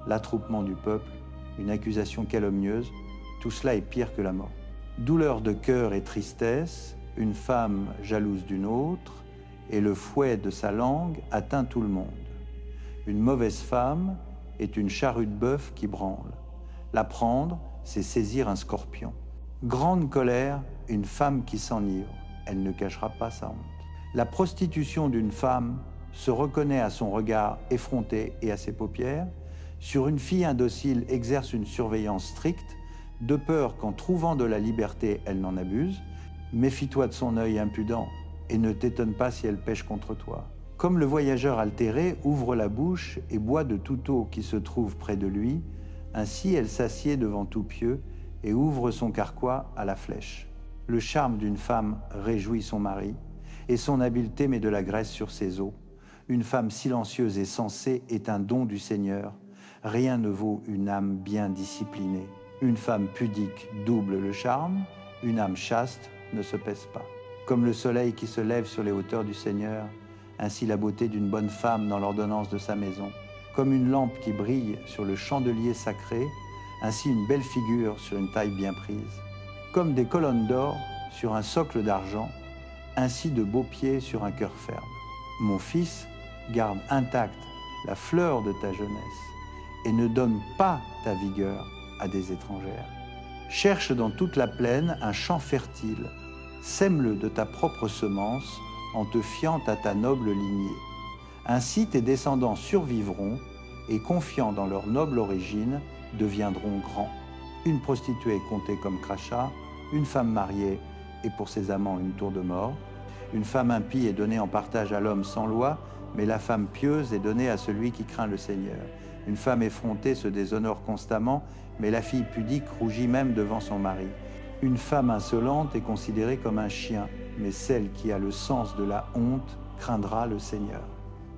l'attroupement du peuple, une accusation calomnieuse, tout cela est pire que la mort. Douleur de cœur et tristesse, une femme jalouse d'une autre, et le fouet de sa langue atteint tout le monde. Une mauvaise femme est une charrue de bœuf qui branle. La prendre, c'est saisir un scorpion. Grande colère, une femme qui s'enivre. Elle ne cachera pas sa honte. La prostitution d'une femme se reconnaît à son regard effronté et à ses paupières. Sur une fille indocile exerce une surveillance stricte, de peur qu'en trouvant de la liberté, elle n'en abuse. Méfie-toi de son œil impudent et ne t'étonne pas si elle pêche contre toi. Comme le voyageur altéré ouvre la bouche et boit de toute eau qui se trouve près de lui, ainsi elle s'assied devant tout pieux et ouvre son carquois à la flèche. Le charme d'une femme réjouit son mari, et son habileté met de la graisse sur ses os. Une femme silencieuse et sensée est un don du Seigneur. Rien ne vaut une âme bien disciplinée. Une femme pudique double le charme, une âme chaste ne se pèse pas. Comme le soleil qui se lève sur les hauteurs du Seigneur, ainsi la beauté d'une bonne femme dans l'ordonnance de sa maison. Comme une lampe qui brille sur le chandelier sacré, ainsi une belle figure sur une taille bien prise. Comme des colonnes d'or sur un socle d'argent, ainsi de beaux pieds sur un cœur ferme. Mon fils, garde intacte la fleur de ta jeunesse et ne donne pas ta vigueur à des étrangères. Cherche dans toute la plaine un champ fertile, sème-le de ta propre semence en te fiant à ta noble lignée. Ainsi tes descendants survivront et, confiants dans leur noble origine, deviendront grands. Une prostituée est comptée comme crachat, une femme mariée est pour ses amants une tour de mort, une femme impie est donnée en partage à l'homme sans loi, mais la femme pieuse est donnée à celui qui craint le Seigneur. Une femme effrontée se déshonore constamment, mais la fille pudique rougit même devant son mari. Une femme insolente est considérée comme un chien, mais celle qui a le sens de la honte craindra le Seigneur.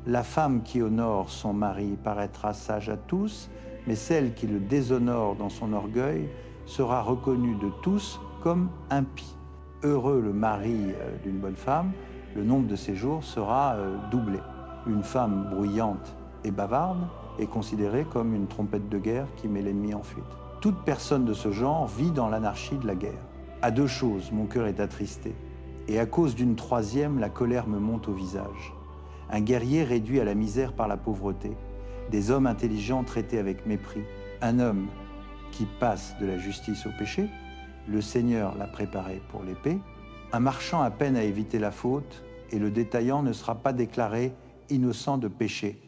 La femme qui honore son mari paraîtra sage à tous, mais celle qui le déshonore dans son orgueil sera reconnue de tous comme impie. Heureux le mari d'une bonne femme, le nombre de ses jours sera doublé. Une femme bruyante et bavarde est considérée comme une trompette de guerre qui met l'ennemi en fuite. Toute personne de ce genre vit dans l'anarchie de la guerre. À deux choses, mon cœur est attristé, et à cause d'une troisième, la colère me monte au visage. Un guerrier réduit à la misère par la pauvreté, des hommes intelligents traités avec mépris, un homme qui passe de la justice au péché, le Seigneur l'a préparé pour l'épée, un marchand à peine à éviter la faute, et le détaillant ne sera pas déclaré innocent de péché.